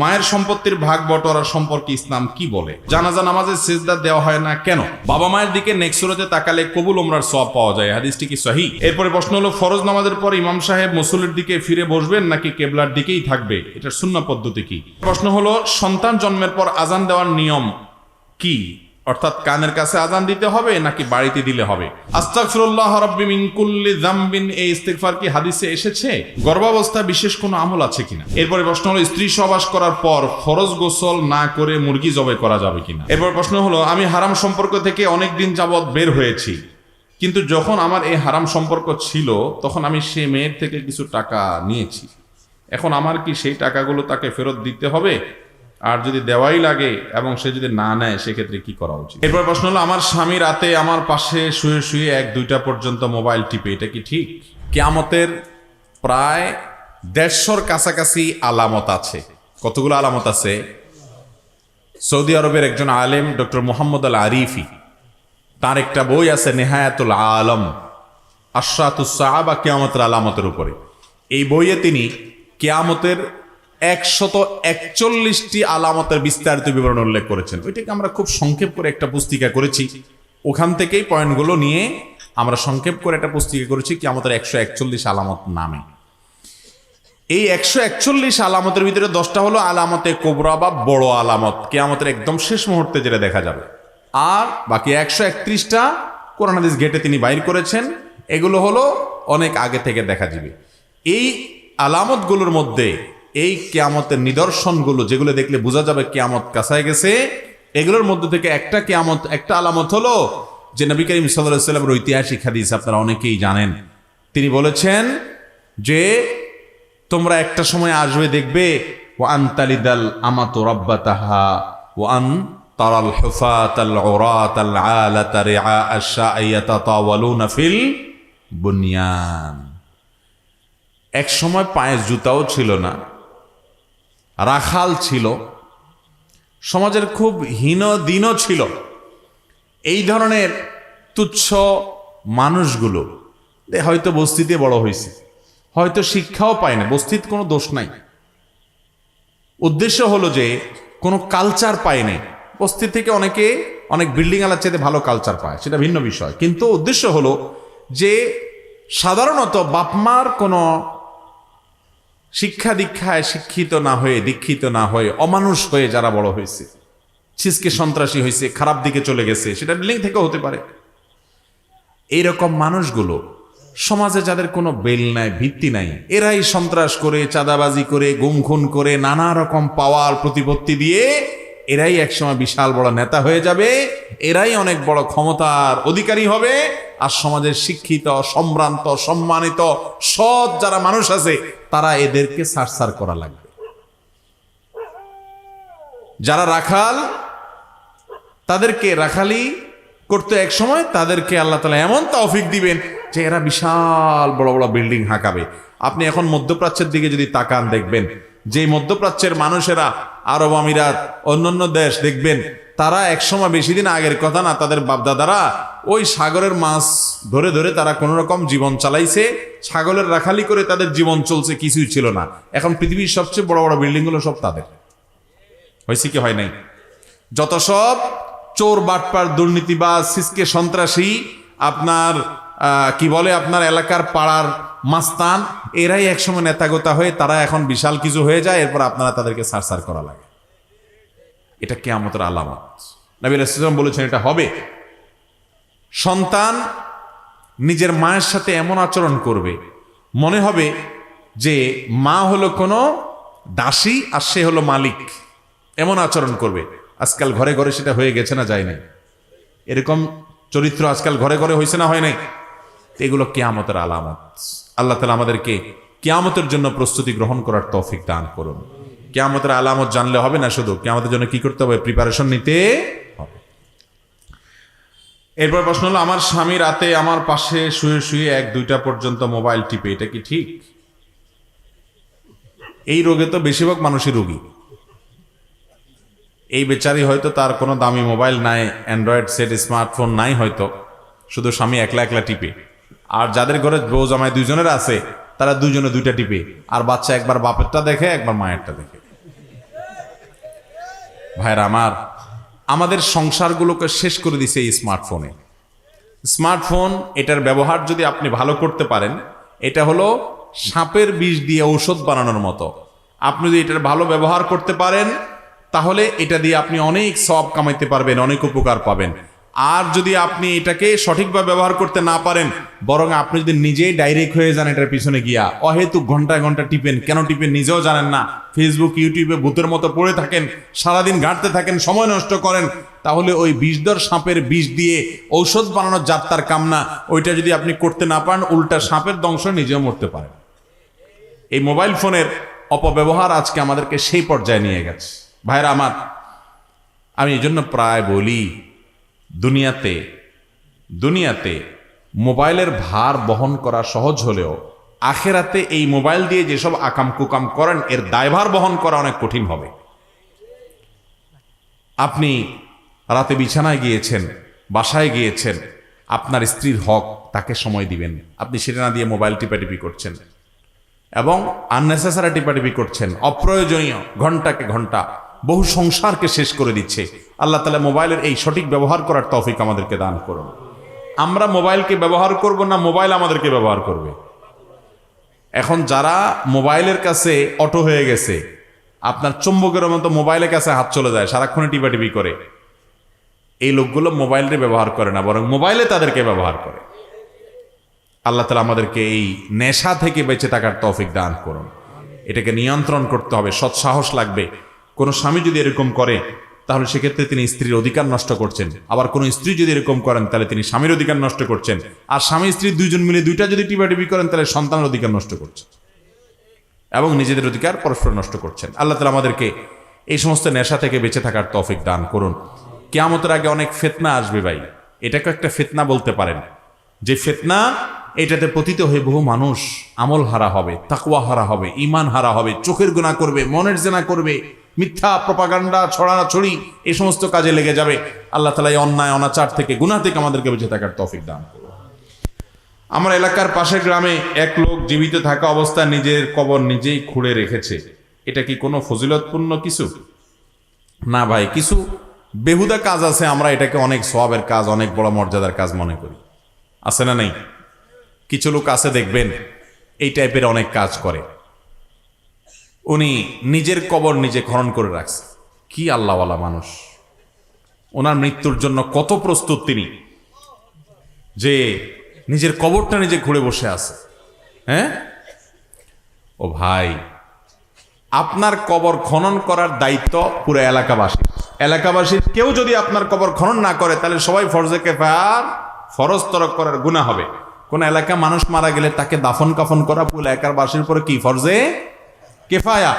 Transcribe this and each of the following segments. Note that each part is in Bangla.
মায়ের সম্পত্তির ভাগ বটোয়ারা সম্পর্কে ইসলাম কি বলে? জানাজা নামাজে সিজদা দেওয়া হয় না কেন? বাবা মায়ের দিকে নেক্সট সুরতে তাকালে কবুল উমরার সওয়াব পাওয়া যায়, হাদিসটি কি সহিহ? এরপরে প্রশ্ন হলো, ফরজ নামাজের পর ইমাম সাহেব মুসল্লির দিকে ফিরে বসবেন নাকি কিবলার দিকেই থাকবে? এটার সুন্নাহ পদ্ধতি কি? প্রশ্ন হলো, সন্তান জন্মের পর আজান দেওয়ার নিয়ম কি? অর্থাৎ কানের কাছে আজান দিতে হবে নাকি বাড়িতে দিলে হবে? আস্তাগফিরুল্লাহ রাব্বি মিন কুল্লি যামবিন, এই ইস্তিগফার কি হাদিসে এসেছে? গর্ভাবস্থায় বিশেষ কোনো আমল আছে কিনা? এরপরে প্রশ্ন হলো, স্ত্রী সহবাস করার পর ফরজ গোসল না করে মুরগি জবাই করা যাবে কিনা? এরপর প্রশ্ন হলো, আমি হারাম সম্পর্ক থেকে অনেক দিন যাবৎ বের হয়েছি, কিন্তু যখন আমার এই হারাম সম্পর্ক ছিল তখন আমি সে মেয়ের থেকে কিছু টাকা নিয়েছি, এখন আমার কি সেই টাকাগুলো তাকে ফেরত দিতে হবে? আর যদি দেওয়াই লাগে এবং সে যদি না নেয় সেক্ষেত্রে কি করা উচিত? এরপর প্রশ্ন হলো, আমার স্বামী রাতে আমার পাশে শুয়ে শুয়ে 1-2টা পর্যন্ত মোবাইল টিপে, এটা কি ঠিক? কিয়ামতের প্রায় 150-র কাছাকাছি আলামত আছে। কতগুলো আলামত আছে? সৌদি আরবের একজন আলেম ডক্টর মুহাম্মদ আল আরিফি, তার একটা বই আছে নেহায়াতুল আলম, আশরাতুস সাহাবা কিয়ামতের আলামতের উপরে। এই বইয়ে তিনি কিয়ামতের 141টি আলামতের বিস্তারিত বিবরণ উল্লেখ করেছেন। ওইটাকে আমরা খুব সংক্ষেপ করে একটা পুস্তিকা করেছি, ওখান থেকেই পয়েন্টগুলো নিয়ে আমরা সংক্ষেপ করে একটা পুস্তিকা করেছি কিয়ামতের 141 আলামত নামে। এই 141 আলামতের ভিতরে 10টা হলো আলামতে কোবরা বা বড় আলামত, কিয়ামতের একদম শেষ মুহূর্তে যেটা দেখা যাবে। আর বাকি 131টা কোরআন হাদিস ঘেটে তিনি বাইর করেছেন, এগুলো হলো অনেক আগে থেকে দেখা যাবে। এই আলামতগুলোর মধ্যে এই কিয়ামতের নিদর্শনগুলো যেগুলো দেখলে বোঝা যাবে কিয়ামত কাছায় গেছে, এগুলোর মধ্যে থেকে একটা আলামত হলো যে নবী করিম সাল্লাল্লাহু আলাইহি ওয়াসাল্লামের ঐতিহাসিক হাদিস আপনারা অনেকেই জানেন। তিনি বলেছেন যে তোমরা একটা সময় আসবে দেখবে ওয়া আনতালিদাল আমাতু রাব্বাতাহা ওয়া আন তারাল হুফাতাল উরাতাল আলাতা রিআ আশ-শা'ইয়াতা তাওয়ালুনা ফিল বুনিয়ান। এক সময় পায়ে জুতাও ছিল না, রাখাল ছিল, সমাজের খুব হীন দিনও ছিল। এই ধরনের তুচ্ছ মানুষগুলো হয়তো বস্তিতে বড় হয়েছে, হয়তো শিক্ষাও পায় না, বস্তির কোনো দোষ নাই। উদ্দেশ্য হলো যে কোনো কালচার পায় নাই। বস্তি থেকে অনেকে অনেক বিল্ডিং আলার চাইতে ভালো কালচার পায়, সেটা ভিন্ন বিষয়, কিন্তু উদ্দেশ্য হলো যে সাধারণত বাপমার কোনো শিক্ষা দীক্ষায় শিক্ষিত না হয়ে, দীক্ষিত না হয়ে, অমানুষ হয়ে যারা বড় হয়েছে, ছিচকে সন্ত্রাসী হয়েছে, খারাপ দিকে চলে গেছে, সেটা বিল্ডিং থেকেও হতে পারে। এইরকম মানুষগুলো সমাজে যাদের কোনো বেল নাই, ভিত্তি নাই, এরাই সন্ত্রাস করে, চাঁদাবাজি করে, গুম খুন করে, নানা রকম পাওয়ার প্রতিপত্তি দিয়ে এরাই একসময় বিশাল বড় নেতা হয়ে যাবে, এরাই অনেক বড় ক্ষমতার অধিকারী হবে। আর সমাজের শিক্ষিত, সম্ভ্রান্ত, সম্মানিত, সৎ যারা মানুষ আছে তারা এদেরকে সারসার করা লাগবে। যারা রাখাল, তাদেরকে রাখালি করতে এক সময় তাদেরকে আল্লাহ তাআলা এমন তৌফিক দিবেন যে এরা বিশাল বড় বড় বিল্ডিং হাঁকাবে। আপনি এখন মধ্যপ্রাচ্যের দিকে যদি তাকান, দেখবেন যে মধ্যপ্রাচ্যের মানুষেরা, আরব আমিরাত, অন্যান্য দেশ দেখবেন, তারা একসময়, বেশি দিন আগের কথা না, তাদের বাপদাদারা ওই সাগরের মাছ ধরে ধরে তারা কোন রকম জীবন চালাইছে, ছাগলের রাখালি করে তাদের জীবন চলছে, কিছুই ছিল না। এখন পৃথিবীর সবচেয়ে বড় বড় বিল্ডিং গুলো সব তাদের। হয়েছে কি হয় নাই? যত সব চোর, বাটপার, দুর্নীতিবাজ, সিসকে সন্ত্রাসী, আপনার কি বলে, আপনার এলাকার পাড়ার মাস্তান, এরাই একসময় নেতাগোতা হয়ে তারা এখন বিশাল কিছু হয়ে যায়, এরপর আপনারা তাদেরকে সারসার করা লাগে। এটা কিয়ামতের আলামত। নবী রাসূলুল্লাহ সাল্লাল্লাহু আলাইহি ওয়াসাল্লাম বলেছেন এটা হবে। সন্তান নিজের মায়ের সাথে এমন আচরণ করবে, মনে হবে যে মা হলো কোনো দাসী আর সে হলো মালিক, এমন আচরণ করবে। আজকাল ঘরে ঘরে সেটা হয়ে গেছে না যায় নাই? এরকম চরিত্র আজকাল ঘরে ঘরে হয়েছে না হয় নাই? এগুলো কিয়ামতের আলামত। আল্লাহ তাআলা আমাদেরকে কিয়ামতের জন্য প্রস্তুতি গ্রহণ করার তৌফিক দান করুন। কিয়ামতের আলামত জানলে হবে না, শুধু কিয়ামতের জন্য কি করতে হবে? প্রিপারেশন নিতে হবে। এরপর প্রশ্ন হলো, আমার স্বামী রাতে আমার পাশে শুয়ে শুয়ে 1-2টা পর্যন্ত মোবাইল টিপে, এটা কি ঠিক? এই রোগে তো বেশিরভাগ মানুষই রোগী। এই বেচারি হয়তো তার কোনো দামি মোবাইল নাই, অ্যান্ড্রয়েড সেট, স্মার্টফোন নাই, হয়তো শুধু স্বামী একলা একলা টিপে। আর যাদের ঘরে বউ জামাই দুইজনের আছে, তারা দুইজনে 2টা টিপে, আর বাচ্চা একবার বাপেরটা দেখে, একবার মায়েরটা দেখে। ভাইরা আমার, আমাদের সংসারগুলোকে শেষ করে দিছে এই স্মার্টফোনে। স্মার্টফোন, এটার ব্যবহার যদি আপনি ভালো করতে পারেন, এটা হলো সাপের বিষ দিয়ে ঔষধ বানানোর মতো। আপনি যদি এটার ভালো ব্যবহার করতে পারেন, তাহলে এটা দিয়ে আপনি অনেক সওয়াব কামাইতে পারবেন, অনেক উপকার পাবেন। আর যদি আপনি এটাকে সঠিকভাবে ব্যবহার করতে না পারেন, বরং আপনি যদি নিজেই ডাইরেক্ট হয়ে যান এটার পিছনে গিয়া, অহেতুক ঘন্টায় ঘন্টা টিপেন, কেন টিপেন নিজেও জানেন না, ফেসবুক ইউটিউবে ভূতের মতো পড়ে থাকেন, সারাদিন ঘাঁটতে থাকেন, সময় নষ্ট করেন, তাহলে ওই বিষধর সাপের বিষ দিয়ে ঔষধ বানানোর যাত্রার কাম না। ওইটা যদি আপনি করতে না পারেন, উল্টা সাপের দংশ নিজেও মরতে পারেন। এই মোবাইল ফোনের অপব্যবহার আজকে আমাদেরকে সেই পর্যায়ে নিয়ে গেছে। ভাইরা আমার, আমি এই জন্য প্রায় বলি, দুনিয়াতে মোবাইলের ভার বহন করা সহজ হলেও আখেরাতে এই মোবাইল দিয়ে যেসব আকাম কুকাম করেন, এর দায়ভার বহন করা অনেক কঠিন হবে। আপনি রাতে বিছানায় গিয়েছেন, বাসায় গিয়েছেন, আপনার স্ত্রীর হক তাকে সময় দিবেন, আপনি সেটা না দিয়ে মোবাইল টিপাটিপি করছেন এবং আননেসেসারি টিপাটিপি করছেন, অপ্রয়োজনীয় ঘন্টাকে ঘন্টা বহু সংসারকে শেষ করে দিচ্ছে। আল্লাহ তাআলা মোবাইলের এই সঠিক ব্যবহার করার তৌফিক আমাদেরকে দান করুন। আমরা মোবাইলকে ব্যবহার করব না, মোবাইল আমাদেরকে ব্যবহার করবে। এখন যারা মোবাইলের কাছে অটো হয়ে গেছে, আপনার চুম্বকের মতো মোবাইলের কাছে হাত চলে যায়, সারাক্ষণে টিপাটিপি করে, এই লোকগুলো মোবাইলকে ব্যবহার করে না, বরং মোবাইলে তাদেরকে ব্যবহার করে। আল্লাহ তাআলা আমাদেরকে এই নেশা থেকে বেঁচে থাকার তৌফিক দান করুন। এটাকে নিয়ন্ত্রণ করতে হবে, সৎসাহস লাগবে। কোনো স্বামী যদি এরকম করে, তাহলে সেক্ষেত্রে তিনি স্ত্রীর অধিকার নষ্ট করছেন। আবার কোনো স্ত্রী যদি এরকম করেন, তাহলে তিনি স্বামীর অধিকার নষ্ট করছেন। আর স্বামী স্ত্রী দুইজন মিলে দুইটা যদি টিপাটিপি করেন, তাহলে সন্তানের অধিকার নষ্ট করছেন এবং নিজেদের অধিকার পরস্পর নষ্ট করছেন। আল্লাহ তাআলা আমাদেরকে এই সমস্ত নেশা থেকে বেঁচে থাকার তৌফিক দান করুন। কিয়ামতের আগে অনেক ফিতনা আসবে ভাই, এটাকে একটা ফিতনা বলতে পারেন। যে ফিতনা, এটাতে পতিত হয়ে বহু মানুষ আমল হারা হবে, তাকওয়া হারা হবে, ঈমান হারা হবে, চোখের গুনাহ করবে, মনের জেনা করবে, মিথ্যা প্রপাগান্ডা ছড়াছড়ি এই সমস্ত কাজে লেগে যাবে। আল্লাহ তাআলা এই অন্যায় অনাচার থেকে, গুনাহ থেকে আমাদেরকে বেঁচে থাকার তৌফিক দান করুন। আমার এলাকার পাশের গ্রামে এক লোক জীবিত থাকা অবস্থায় নিজের কবর নিজেই খুঁড়ে রেখেছে। এটা কি কোনো ফজিলতপূর্ণ কিছু? না ভাই, কিছু বেহুদা কাজ আছে, আমরা এটাকে অনেক সওয়াবের কাজ, অনেক বড় মর্যাদার কাজ মনে করি। আছে না নেই? কিছু লোক আছে দেখবেন এই টাইপের অনেক কাজ করে। উনি নিজের কবর নিজে খনন করে রাখছে। কি আল্লাহওয়ালা মানুষ! ওনার মৃত্যুর জন্য কত প্রস্তুত তিনি, যে নিজের কবরটা নিজে ঘুরে বসে আছে। হ্যাঁ ও ভাই, আপনার কবর খনন করার দায়িত্ব পুরো এলাকাবাসীর কেউ যদি আপনার কবর খনন না করে, তাহলে সবাই ফরজে কিফায়ার, ফরজ তরক করার গুনাহ হবে। কোন এলাকা মানুষ মারা গেলে তাকে দাফন কাফন করা পুরো এলাকার বাসীর উপরে কি ফরজে কিফায়া।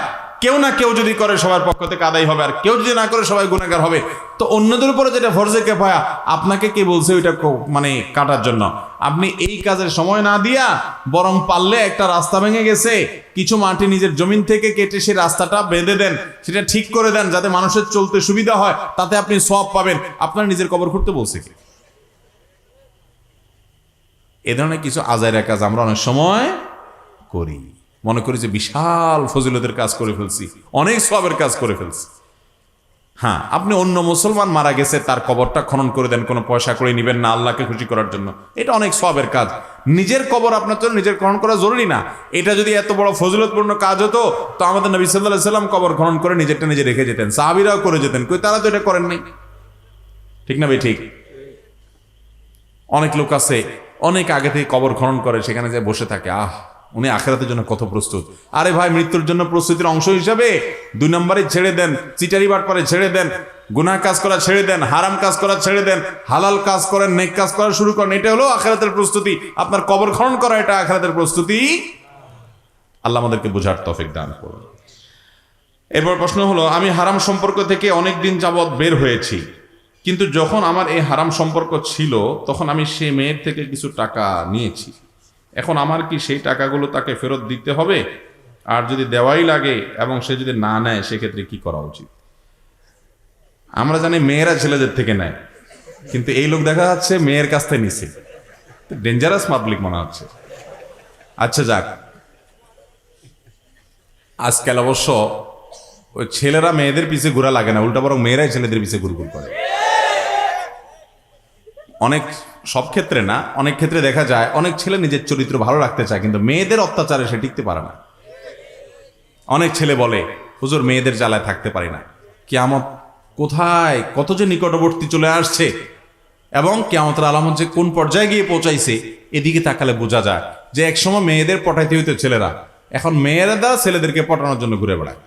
কেউ না কেউ যদি করে, সবার পক্ষ থেকে আদায় হবে, আর কেউ যদি না করে সবাই গুনাহগার হবে। তো অন্যদের উপরে যেটা ফরজে কিফায়া, আপনাকে কে বলছে ওইটা মানে কাটার জন্য? আপনি এই কাজের সময় না দিয়া, বরং পারলে একটা রাস্তা ভেঙে গেছে, কিছু মাটি নিজের জমিন থেকে কেটে সেই রাস্তাটা বেঁধে দেন, সেটা ঠিক করে দেন, যাতে মানুষের চলতে সুবিধা হয়, তাতে আপনি সওয়াব পাবেন। আপনার নিজের কবর খুঁড়তে বলছে কি? এ ধরনের কিছু আজাইরা কাজ আমরা অনেক সময় করি, মনে করি যে বিশাল ফজিলতের কাজ করে ফেলছি, অনেক সওয়াবের কাজ করে ফেলছি। হ্যাঁ, আপনি অন্য মুসলমান মারা গেছে, তার কবরটা খনন করে দেন, কোনো পয়সা করে নেবেন না, আল্লাহকে খুশি করার জন্য, এটা অনেক সওয়াবের কাজ। নিজের কবর আপনার জন্য নিজের খনন করা জরুরি না। এটা যদি এত বড় ফজিলতপূর্ণ কাজ হতো, তো আমাদের নবী সাল্লাল্লাহু আলাইহি সাল্লাম কবর খনন করে নিজেরটা নিজে রেখে যেতেন, সাহাবীরাও করে যেতেন, কই তারা তো এটা করেন নাই। ঠিক না ভাই? ঠিক। অনেক লোক আছে অনেক আগে থেকে কবর খনন করে, সেখানে যে বসে থাকে, উনি আখিরাতের জন্য কত প্রস্তুত। আরে ভাই, মৃত্যুর জন্য প্রস্তুতির অংশ হিসাবে 2 নম্বরে ছেড়ে দেন, চিটারি বাটপারে ছেড়ে দেন, গুনাহ কাজ করা ছেড়ে দেন, হারাম কাজ করা ছেড়ে দেন, হালাল কাজ করেন, নেক কাজ করা শুরু করেন। এটা হলো আখিরাতের প্রস্তুতি। আপনার কবর খনন করা এটা আখিরাতের প্রস্তুতি। আল্লাহ আমাদেরকে বোঝার তৌফিক দান করুন। এরপর প্রশ্ন হলো, আমি হারাম সম্পর্ক থেকে অনেক দিন যাবৎ বের হয়েছি, কিন্তু যখন আমার এই হারাম সম্পর্ক ছিল, তখন আমি সে মেয়ের থেকে কিছু টাকা নিয়েছি। এখন আমার কি সেই টাকাগুলো তাকে ফেরত দিতে হবে? আর যদি দেওয়াই লাগে এবং সে যদি না নেয়, সেক্ষেত্রে কি করা উচিত? আমরা জানি মেয়েরা ছেলেদের থেকে নেয়, কিন্তু এই লোক দেখা যাচ্ছে মেয়ের কাছ থেকে নিছে। ডেঞ্জারাস পাবলিক মনে হচ্ছে। আচ্ছা যাক, আজকাল অবশ্য ওই ছেলেরা মেয়েদের পিছে ঘোরা লাগে না, উল্টা বরং মেয়েরাই ছেলেদের পিছে ঘুরঘুর করে। অনেক, সব ক্ষেত্রে না, অনেক ক্ষেত্রে দেখা যায় অনেক ছেলে নিজের চরিত্র ভালো রাখতে চায়, কিন্তু মেয়েদের অত্যাচারে সে টিকতে পারে না। অনেক ছেলে বলে, হুজুর মেয়েদের জ্বালায় থাকতে পারি না। কিয়ামত কোথায়, কত যে নিকটবর্তী চলে আসছে, এবং কিয়ামতের আলামত যে কোন পর্যায়ে গিয়ে পৌঁছাইছে, এদিকে তাকালে বোঝা যায় যে একসময় মেয়েদের পটাইতে হইতো ছেলেরা, এখন মেয়েরা ছেলেদেরকে পটানোর জন্য ঘুরে বেড়ায়।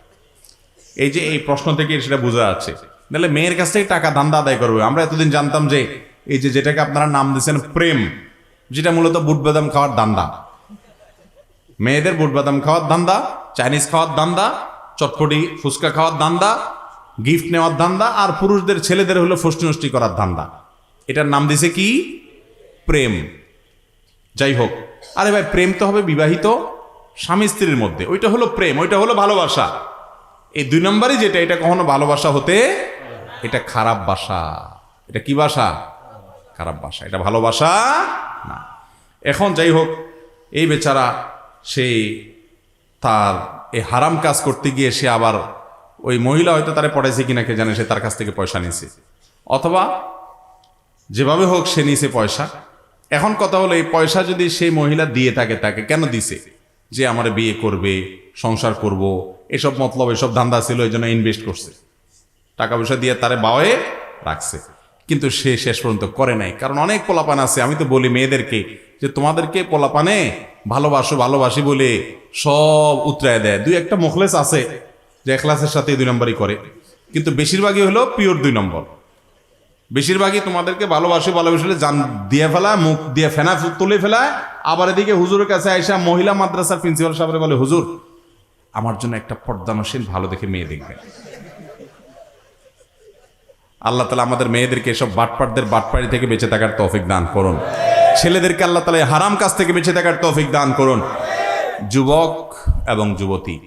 এই যে এই প্রশ্ন থেকে সেটা বোঝা যাচ্ছে। নাহলে মেয়ের কাছ থেকে টাকা ধান্দা আদায় করবে। আমরা এতদিন জানতাম যে এই যে যেটাকে আপনারা নাম দিয়েছেন প্রেম, যেটা মূলত বুট বাদাম খাওয়ার ধান্দা। মেয়েদের বুট বাদাম খাওয়ার ধান্দা, চাইনিজ খাওয়ার ধান্দা, চটপটি ফুচকা খাওয়ার ধান্দা, গিফট নেওয়ার ধান্দা, আর পুরুষদের ছেলেদের হলো ফষ্টি নষ্টি করার ধান্দা। এটার নাম দিছে কি? প্রেম। যাই হোক, আরে ভাই প্রেম তো হবে বিবাহিত স্বামী স্ত্রীর মধ্যে, ওইটা হলো প্রেম, ওইটা হলো ভালোবাসা। এই দুই নম্বরই যেটা, এটা কখনো ভালোবাসা হতে, এটা খারাপ বাসা। এটা কি বাসা? খারাপ বাসা, এটা ভালোবাসা না। এখন যাই হোক, এই বেচারা সেই তার এই হারাম কাজ করতে গিয়ে সে আবার ওই মহিলা হয়তো তারে পড়াইছে কিনা কে জানে, সে তার কাছ থেকে পয়সা নিয়েছে, অথবা যেভাবে হোক সে নিয়েছে পয়সা। এখন কথা হলো, এই পয়সা যদি সেই মহিলা দিয়ে থাকে, তাকে কেন দিছে? যে আমার বিয়ে করবে, সংসার করব, এসব মতলব, এসব ধান্দা ছিল, এই জন্য ইনভেস্ট করছে, টাকা পয়সা দিয়ে তারে বাওয়ে রাখছে। কিন্তু সে শেষ পর্যন্ত করে নাই। কারণ অনেক পোলাপান আছে, আমি তো বলি মেয়েদেরকে যে তোমাদেরকে পোলাপানে ভালোবাসো ভালোবাসি বলে সব উতরায় দেয়। দুই একটা মুখলেস আছে যে এখলাসের সাথে দুই নম্বরই করে, কিন্তু বেশিরভাগই হলো পিওর দুই নম্বর। বেশিরভাগই তোমাদেরকে ভালোবাসে ভালোবাসলে জান দিয়ে ফেলায়, মুখ দিয়ে ফেনা তুলে ফেলায়, আবার এদিকে হুজুরের কাছে আইসা মহিলা মাদ্রাসার প্রিন্সিপাল সাহেব বলে, হুজুর আমার জন্য একটা পর্দানশীল ভালো দেখে মেয়ে দেখবেন। আল্লাহ তাআলা আমাদের মেয়েদেরকে এসব বাটপাটদের বাটপাড়ি থেকে বেঁচে থাকার তৌফিক দান করুন। ছেলেদেরকে আল্লাহ তাআলা হারাম কাজ থেকে বেঁচে থাকার তৌফিক দান করুন। যুবক এবং যুবতী,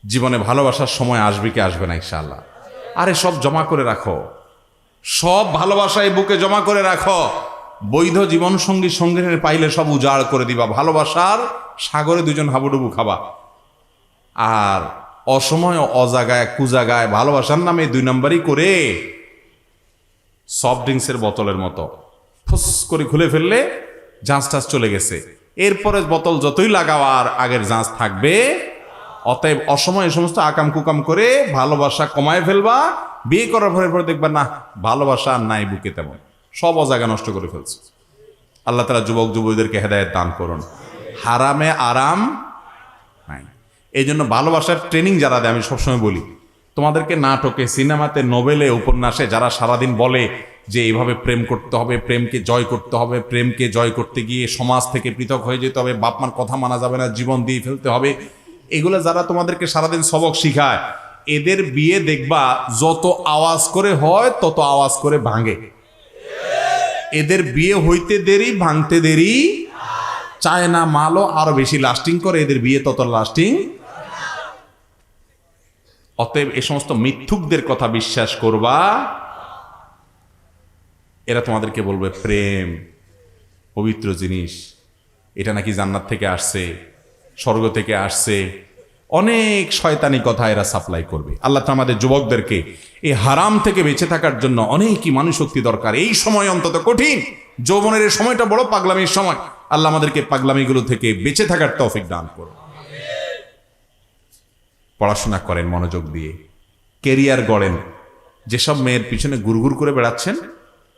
জীবনে ভালোবাসার সময় আসবে কি আসবে না ইনশাআল্লাহ। আরে সব জমা করে রাখো, সব ভালোবাসায় বুকে জমা করে রাখো। বৈধ জীবন সঙ্গী সঙ্গিনী পাইলে সব উজাড় করে দিবা, ভালোবাসার সাগরে দুজন হাবুডুবু খাবা। আর অসময় অজাগায় কুজাগায় ভালোবাসার নামে দুই নম্বরই করে সফট ড্রিঙ্কসের বোতলের মতো ফুস করে খুলে ফেললে জাঁচ টাচ চলে গেছে, এরপরে বোতল যতই লাগাও আর আগের জাঁচ থাকবে। অতএব অসময়ে সমস্ত আকাম কুকাম করে ভালোবাসা কমায় ফেলবা, বিয়ে করার পরে দেখবা না ভালোবাসা আর নাই বুকে, তেমন সব অজাগা নষ্ট করে ফেলছে। আল্লাহ তাআলা যুবক যুবতীদেরকে হেদায়েত দান করুন। হারামে আরাম নাই। এই জন্য ভালোবাসার ট্রেনিং যারা দেয়, আমি সবসময় বলি তোমাদেরকে নাটকে, সিনেমাতে, নোবেলে, উপন্যাসে যারা সারাদিন বলে যে এইভাবে প্রেম করতে হবে, প্রেমকে জয় করতে হবে, প্রেমকে জয় করতে গিয়ে সমাজ থেকে পৃথক হয়ে যেতে হবে, বাপ মার কথা মানা যাবে না, জীবন দিয়ে ফেলতে হবে, এগুলো যারা তোমাদেরকে সারাদিন সবক শিখায়, এদের বিয়ে দেখবা যত আওয়াজ করে হয় তত আওয়াজ করে ভাঙে। এদের বিয়ে হইতে দেরি, ভাঙতে দেরি। চায়না মালও আরো বেশি লাস্টিং করে, এদের বিয়ে তত লাস্টিং। অতএব এই সমস্ত মিথ্যুকদের কথা বিশ্বাস করবা। এরা তোমাদেরকে বলবে প্রেম পবিত্র জিনিস, এটা নাকি জান্নাত থেকে আসছে, স্বর্গ থেকে আসছে, অনেক শয়তানি কথা এরা সাপ্লাই করবে। আল্লাহ তাআলা আমাদের যুবকদেরকে এই হারাম থেকে বেঁচে থাকার জন্য অনেকই মানুষ শক্তি দরকার। এই সময় অন্তত কঠিন, যৌবনের এই সময়টা বড় পাগলামির সময়। আল্লাহ আমাদেরকে পাগলামিগুলো থেকে বেঁচে থাকার তৌফিক দান করুন। পড়াশোনা করেন মনোযোগ দিয়ে, কেরিয়ার গড়েন। যেসব মেয়ের পিছনে গুড়গুড় করে বেড়াচ্ছেন,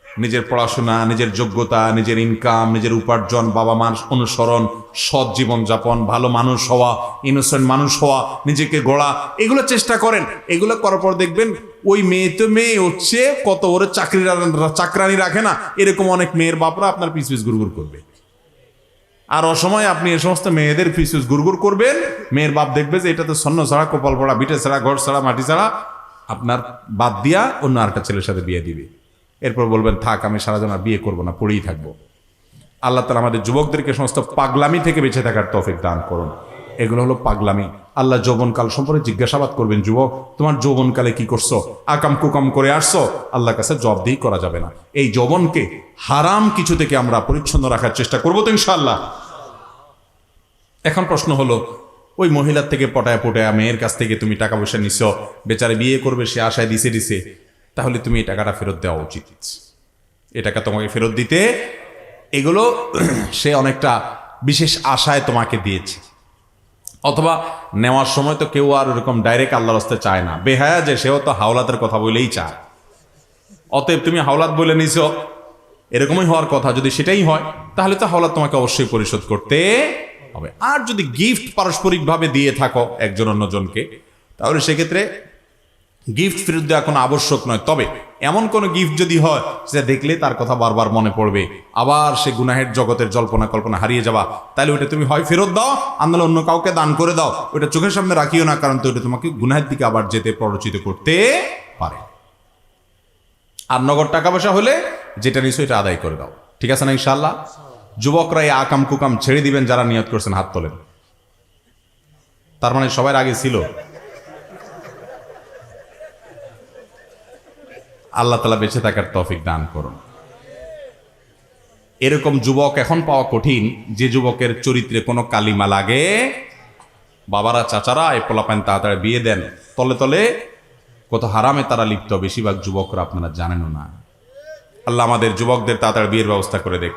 নিজের পড়াশোনা, নিজের যোগ্যতা, নিজের ইনকাম, নিজের উপার্জন, বাবা মার অনুসরণ, সৎ জীবনযাপন, ভালো মানুষ হওয়া, ইনোসেন্ট মানুষ হওয়া, নিজেকে গড়া, এগুলো চেষ্টা করেন। এগুলো করার পর দেখবেন ওই মেয়ে তো মেয়ে হচ্ছে, কত ওরে চাকরানি রাখে না, এরকম অনেক মেয়ের বাপরা আপনার পিছ পিছ গুড়গুড় করবে। আর অসময়ে আপনি এই সমস্ত মেয়েদের পিছ পিছ গুড়গুড় করবেন, মেয়ের বাপ দেখবে যে এটা তো স্বর্ণ ছাড়া, কপাল পড়া, বিটে ছাড়া, ঘর ছাড়া, মাটি ছাড়া, আপনার বাদ দিয়া অন্য আরেকটা ছেলের সাথে বিয়ে দিবে। এরপর বলবেন থাক আমি সারা জীবন আর বিয়ে করবো না, পড়েই থাকবো। আল্লাহ তাআলা আমাদের যুবকদেরকে সমস্ত পাগলামি থেকে বেঁচে থাকার তৌফিক দান করুন। এগুলো হলো পাগলামি। আল্লাহ যৌবনকাল সম্পর্কে জিজ্ঞাসাবাদ করবেন, যুবক তোমার যৌবনকালে কি করছো, আকাম কুকাম করে আসছো, আল্লাহর কাছে জবাবদিহি করা যাবে না। এই যৌবনকে হারাম কিছু থেকে আমরা পরিচ্ছন্ন রাখার চেষ্টা করবো তো ইনশাআল্লাহ। এখন প্রশ্ন হলো ওই মহিলার থেকে পটায় পটায় মেয়ের কাছ থেকে তুমি টাকা পয়সা নিছ, বেচারে বিয়ে করবে সে আশায় দিছে, তাহলে তুমি এই টাকাটা ফেরত দেওয়া উচিত। এ টাকা তোমাকে ফেরত দিতে, এগুলো সে অনেকটা বিশেষ আশায় তোমাকে দিয়েছে। অথবা নেওয়ার সময় তো কেউ আর এরকম ডাইরেক্ট আল্লাহর রাস্তায় চায় না, বেহায়া যে সেও তো হাওলাতের কথা বলেই চায়। অতএব তুমি হাওলাত বলে নিছ, এরকমই হওয়ার কথা। যদি সেটাই হয় তাহলে তো হাওলাত তোমাকে অবশ্যই পরিশোধ করতে হবে। আর যদি গিফট পারস্পরিকভাবে দিয়ে থাকো একজন অন্যজনকে, তাহলে সেক্ষেত্রে গিফট ফেরত দেওয়া কোনো আবশ্যক নয়। তবে এমন কোনো গিফট যদি হয় সেটা দেখলে তার কথা বারবার মনে পড়বে, আবার সে গুনাহের জগতের জল্পনা কল্পনা হারিয়ে যাবা, তাহলে ওটা তুমি হয় ফেরত দাও, আন্দোলন অন্য কাউকে দান করে দাও, ওটা চোখের সামনে রাখিও না, কারণ তো ওটা তোমাকে গুনাহের দিকে আবার যেতে প্ররোচিত করতে পারে। আর নগদ টাকা পয়সা হলে যেটা নিছো এটা আদায় করে দাও, ঠিক আছে না ইনশাআল্লাহ? যুবকরা এই আকাম কুকাম ছেড়ে দিবেন, যারা নিয়ত করছেন হাত তোলেন। তার মানে সবার আগে ছিল। আল্লাহ তাআলা বেঁচে থাকার তৌফিক দান করুন। এরকম যুবক এখন পাওয়া কঠিন, যে যুবকের চরিত্রে কোনো কালিমা লাগে। বাবারা চাচারা এই পোলাপান তাড়াতাড়ি বিয়ে দেন, তলে তলে কত হারামে তারা লিপ্ত, বেশিরভাগ যুবকরা আপনারা জানেনও না। আল্লাহ আমাদের যুবকদের তাড়াতাড়ি বিয়ের ব্যবস্থা করে দেখ,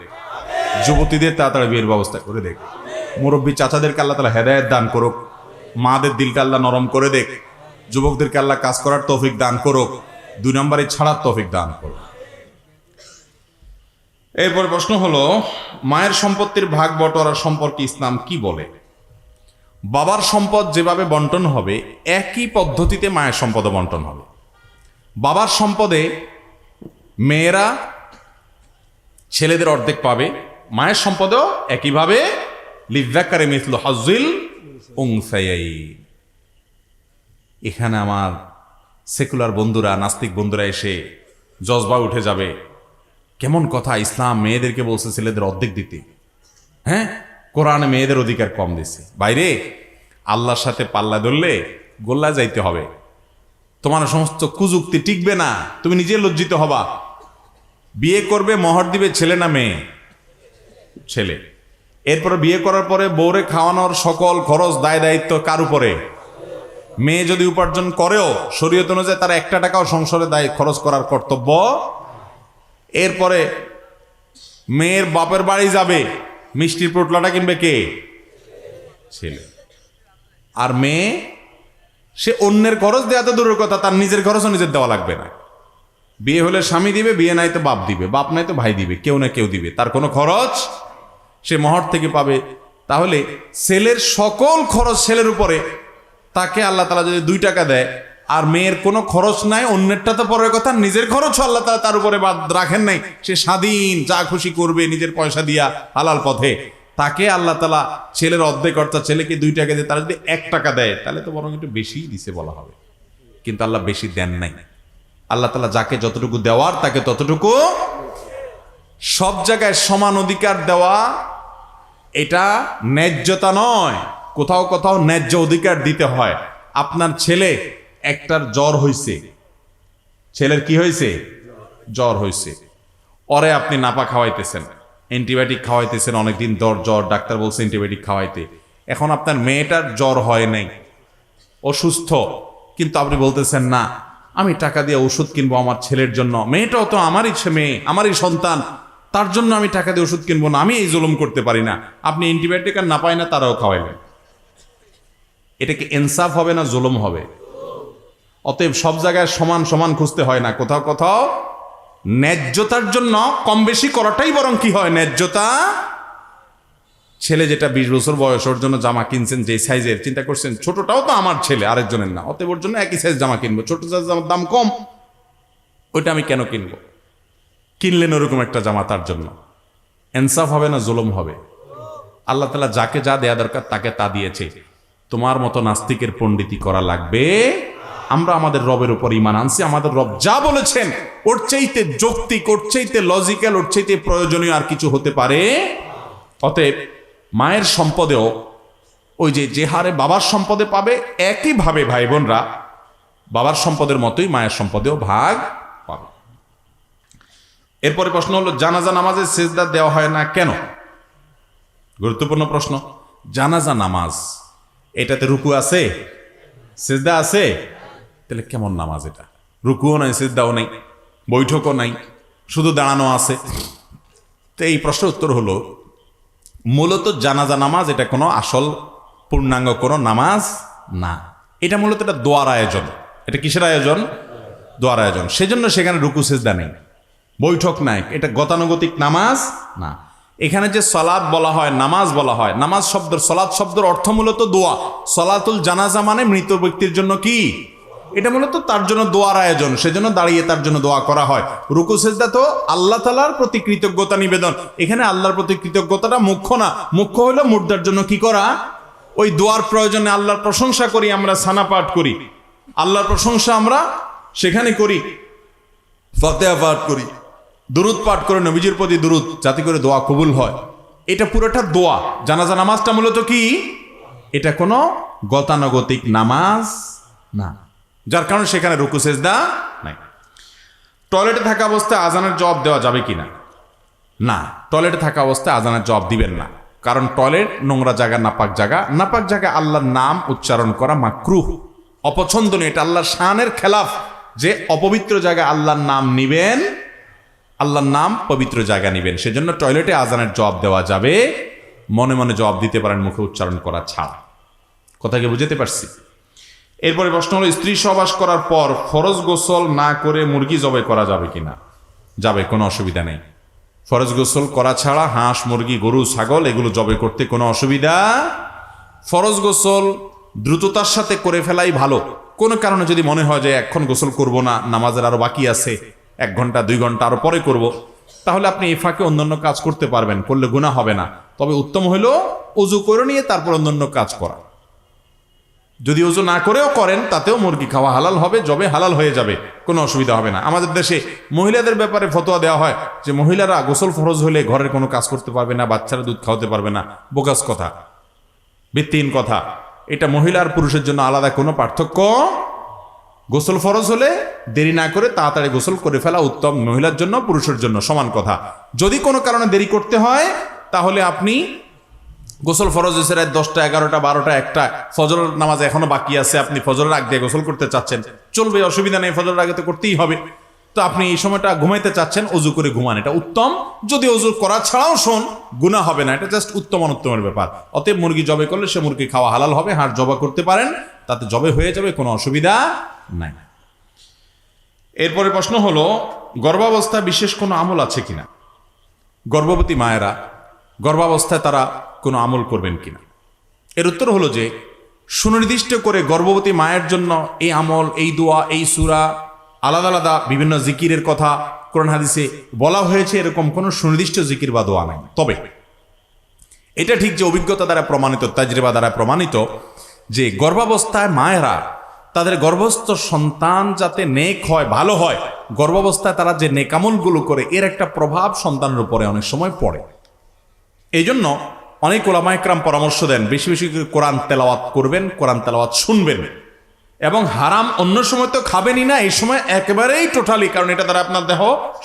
যুবতীদের তাড়াতাড়ি বিয়ের ব্যবস্থা করে দেখ, মুরব্বী চাচাদেরকে আল্লাহ তাআলা হেদায়েত দান করুক, মাদের দিলকে আল্লাহ নরম করে দেখ, যুবকদেরকে আল্লাহ কাজ করার তৌফিক দান করুক, 2 নম্বরে ছাড়ার তৌফিক দান করুক। এরপর প্রশ্ন হলো, মায়ের সম্পত্তির ভাগ বটোয়ারা সম্পর্কে ইসলাম কি বলে? বাবার সম্পদ যেভাবে বন্টন হবে একই পদ্ধতিতে মায়ের সম্পদও বন্টন হবে। বাবার সম্পদে মেয়েরা ছেলেদের অর্ধেক পাবে, মায়ের সম্পদেও একইভাবে লিযযাকারি মিসলু হাজ্জিল উনসায়াইন। এখানে আমার সেকুলার বন্ধুরা, নাস্তিক বন্ধুরা এসে জজবা উঠে যাবে, কেমন কথা, ইসলাম মেয়েদেরকে বলছে ছেলেদের অর্ধেক দিতে, হ্যাঁ কোরআনে মেয়েদের অধিকার কম দিছে। বাইরে আল্লাহর সাথে পাল্লা ধরলে গোল্লা যাইতে হবে, তোমার সমস্ত কুযুক্তি টিকবে না, তুমি নিজে লজ্জিত হবা। বিয়ে করবে, মোহর দিবে ছেলে না মেয়ে? ছেলে। এরপরে বিয়ে করার পরে বউরে খাওয়ানোর সকল খরচ দায় দায়িত্ব কার উপরে? মেয়ে যদি উপার্জন করেও শরীয়ত অনুযায়ী তার 1 টাকাও সংসারে দায় খরচ করার কর্তব্য। এরপরে মেয়ের বাপের বাড়ি যাবে, মিষ্টির পোটলাটা কিনবে কে? ছেলে। আর মেয়ে সে অন্যের খরচ দেওয়া তো দূরের কথা, তার নিজের খরচও নিজের দেওয়া লাগবে না। বিয়ে হলে স্বামী দিবে, বিয়ে নাই তো বাপ দিবে, বাপ নাই তো ভাই দিবে, কেউ না কেউ দিবে, তার কোনো খরচ সে মহর থেকে পাবে। তাহলে ছেলের সকল খরচ ছেলের উপরে, তাকে আল্লাহ তাআলা যদি 2 টাকা দেয় আর মেয়ের কোনো খরচ নাই, অন্যেরটা তো পরের কথা, নিজের খরচও আল্লাহ তাআলা তার উপরে বাদ রাখেন নাই, সে স্বাধীন, যা খুশি করবে নিজের পয়সা দিয়া হালাল পথে, তাকে আল্লাহ তাআলা ছেলের অর্ধেক অর্থাৎ ছেলেকে 2 টাকা দিয়ে তারা যদি 1 টাকা দেয় তাহলে তো বরং একটু বেশিই দিছে বলা হবে। কিন্তু আল্লাহ বেশি দেন নাই। আল্লাহ তাআলা যাকে যতটুকু দেওয়ার তাকে ততটুকু, সব জায়গায় সমান অধিকার দেওয়া এটা ন্যায্যতা নয়, কোথাও কোথাও ন্যায্য অধিকার দিতে হয়। আপনার ছেলে একটার জ্বর হয়েছে, ছেলের কি হয়েছে? জ্বর হয়েছে, ওরে আপনি নাপা খাওয়াইতেছেন, অ্যান্টিবায়োটিক খাওয়াইতেছেন, অনেকদিন জ্বর, ডাক্তার বলছে অ্যান্টিবায়োটিক খাওয়াইতে। এখন আপনার মেয়েটার জ্বর হয় নাই, অসুস্থ, কিন্তু আপনি বলতেছেন না আমি টাকা দিয়ে ওষুধ কিনবো আমার ছেলের জন্য, মেয়েটাও তো আমারই মেয়ে, আমারই সন্তান, তার জন্য আমি টাকা দিয়ে ওষুধ কিনবো না, আমি এই জুলুম করতে পারি না। আপনি অ্যান্টিবায়োটিক আর না পায় না তারাও খাওয়াইলেন, এটা কি ইনসাফ হবে না জুলুম হবে? অতএব সব জায়গায় সমান সমান খুঁজতে হয় না, কোথাও কোথাও ন্যায্যতার জন্য কম বেশি করাটাই বরং কি হয় ন্যায্যতা। ছেলে যেটা 20 বছর বয়স, ওর জন্য জামা কিনছেন যে সাইজের, চিন্তা করছেন ছোটটাও তো আমার ছেলে, আরেকজনের না, অতএব ওর জন্য একই সাইজ জামা কিনবো, ছোট সাইজ জামার দাম কম, ওইটা আমি কেন কিনবো? কিনলেন ওরকম একটা জামা তার জন্য, ইনসাফ হবে না জুলুম হবে? আল্লাহ তাআলা যাকে যা দেয়া দরকার তাকে তা দিয়েছে, তোমার মতো নাস্তিকের পণ্ডিতি করা লাগবে। আমরা আমাদের রবের উপর ঈমান আনছি, আমাদের রব যা বলেছেন ওর চাইতে যৌক্তিক, ওর চাইতে লজিক্যাল, ওর চাইতে প্রয়োজনীয় আর কিছু হতে পারে। অতএব মায়ের সম্পদেও ওই যে হারে বাবার সম্পদে পাবে, একইভাবে ভাই বোনরা বাবার সম্পদের মতোই মায়ের সম্পদেও ভাগ পাবে। এরপরে প্রশ্ন হলো, জানাজা নামাজে সিজদা দেওয়া হয় না কেন? গুরুত্বপূর্ণ প্রশ্ন। জানাজা নামাজ এটাতে রুকু আছে, সিজদা আছে? তাহলে কেমন নামাজ এটা? রুকুও নাই, সিজদাও নাই, বৈঠকও নাই, শুধু দাঁড়ানো আছে। তো এই প্রশ্নের উত্তর হলো, মূলত জানাজা নামাজ এটা কোনো আসল পূর্ণাঙ্গ কোনো নামাজ না। এটা মূলত এটা দোয়ার আয়োজন। এটা কিসের আয়োজন? দোয়ার আয়োজন। সেজন্য সেখানে রুকু সিজদা নেই, বৈঠক নাই, এটা গতানুগতিক নামাজ না। এখানে যে সলাৎ বলা হয়, নামাজ বলা হয়, নামাজ শব্দের, সলাৎ শব্দের অর্থ মূলত দোয়া। সলাতুল জানাজা মানে মৃত ব্যক্তির জন্য কি? এটা মূলত তার জন্য দোয়ার আয়োজন, সেজন্য দাঁড়িয়ে তার জন্য দোয়া করা হয়। রুকু সিজদা তো আল্লাহ তাআলার প্রতি কৃতজ্ঞতা নিবেদন। এখানে আল্লাহর প্রতি কৃতজ্ঞতাটা মুখ্য না, মুখ্য হলো মুর্দার জন্য কি করা? ওই দোয়ার প্রয়োজনে আল্লাহর প্রশংসা করি, আমরা সানা পাঠ করি, আল্লাহর প্রশংসা আমরা সেখানে করি, ফাতিহা পাঠ করি, দুরুদ পাঠ করে নবীজির প্রতি দুরুদ, যাতে করে দোয়া কবুল হয়। এটা পুরোটা দোয়া। জানাজা নামাজটা মূলত কি? এটা কোনো গতানুগতিক নামাজ না, যার কারণে সেখানে রুকু সিজদা নাই। টয়লেটে থাকা অবস্থায় আজানের জবাব দেওয়া যাবে কিনা? না, টয়লেটে থাকা অবস্থায় আজানের জবাব দিবেন না। কারণ টয়লেট নোংরা জায়গা, নাপাক জায়গা। নাপাক জায়গায় আল্লাহর নাম উচ্চারণ করা মাকরুহ, অপছন্দনীয়। এটা আল্লাহর শানের খেলাফ যে অপবিত্র জায়গায় আল্লাহর নাম নিবেন, আল্লাহর নাম পবিত্র জায়গা নিবেন। সেজন্য টয়লেটে আজানের জবাব দেওয়া যাবে, মনে মনে জবাব দিতে পারেন, মুখে উচ্চারণ করা ছাড়া। কথা কি বুঝতে পারছি? এরপরে প্রশ্ন হলো, স্ত্রী সহবাস করার পর ফরজ গোসল না করে মুরগি জবাই করা যাবে কিনা? যাবে, কোনো অসুবিধা নেই। ফরজ গোসল করা ছাড়া হাঁস, মুরগি, গরু, ছাগল এগুলো জবাই করতে কোনো অসুবিধা। ফরজ গোসল দ্রুততার সাথে করে ফেলাই ভালো। কোনো কারণে যদি মনে হয় যে এখন গোসল করব না, নামাজের আরো বাকি আছে, 1 ঘন্টা 2 ঘন্টা আরো পরে করব, তাহলে আপনি এই ফাঁকে অন্যান্য কাজ করতে পারবেন, করলে গুনাহ হবে না। তবে উত্তম হলো ওযু করে নিয়ে তারপর অন্যান্য কাজ করা। যদি ওযু না করেও করেন, তাতেও মুরগি খাওয়া হালাল হবে, জবে হালাল হয়ে যাবে, কোনো অসুবিধা হবে না। আমাদের দেশে মহিলাদের ব্যাপারে ফতোয়া দেওয়া হয় যে মহিলারা গোসল ফরজ হলে ঘরের কোনো কাজ করতে পারবে না, বাচ্চারা দুধ খাওয়াতে পারবে না। বোগাস কথা, ভিত্তিহীন কথা। এটা মহিলা আর পুরুষের জন্য আলাদা কোনো পার্থক্য। গোসল ফরজ হলে দেরি না করে তাড়াতাড়ি গোসল করে ফেলা উত্তম, মহিলার জন্য পুরুষের জন্য সমান কথা। যদি কোনো কারণে দেরি করতে হয়, তাহলে আপনি গোসল ফরজ হয়েছে রাত 10টা, 11টা, 12টা, 1টা, ফজর নামাজ এখনো বাকি আছে, আপনি ফজরের আগ দিয়ে গোসল করতে চাচ্ছেন, চলবে, অসুবিধা নেই, ফজরের আগে তো করতেই হবে। তো আপনি এই সময়টা ঘুমাইতে চাচ্ছেন, ওযু করে ঘুমান, এটা উত্তম। যদি ওযু করা ছাড়াও গুনাহ হবে না, এটা জাস্ট উত্তম অনুত্তমের ব্যাপার। অতএব মুরগি জবে করলে সে মুরগি খাওয়া হালাল হবে, হাড় জবা করতে পারেন, তাতে জবে হয়ে যাবে, কোনো অসুবিধা নাই। এরপরে প্রশ্ন হলো, গর্ভাবস্থায় বিশেষ কোনো আমল আছে কিনা? গর্ভবতী মায়েরা গর্ভাবস্থায় তারা কোনো আমল করবেন কিনা? এর উত্তর হলো যে, সুনির্দিষ্ট করে গর্ভবতী মায়ের জন্য এই আমল, এই দোয়া, এই সূরা, আলাদা আলাদা বিভিন্ন জিকিরের কথা কোরআন হাদিসে বলা হয়েছে, এরকম কোনো সুনির্দিষ্ট জিকির বা দোয়া নাই। তবে এটা ঠিক যে অভিজ্ঞতা দ্বারা প্রমাণিত, তাজরিবা দ্বারা প্রমাণিত যে গর্ভাবস্থায় মায়েরা তাদের গর্ভস্থ সন্তান যাতে নেক হয়, ভালো হয়, গর্ভাবস্থায় তারা যে নেকামলগুলো করে, এর একটা প্রভাব সন্তানের উপরে অনেক সময় পড়ে। এই জন্য অনেক ওলামা ইকরাম পরামর্শ দেন, বেশি বেশি করে কোরআন তেলাওয়াত করবেন, কোরআন তেলাওয়াত শুনবেন, এবং হারাম অন্য সময় তো খাবেনই না, এই সময় একেবারেই টোটালি, কারণ এটা দ্বারা আপনার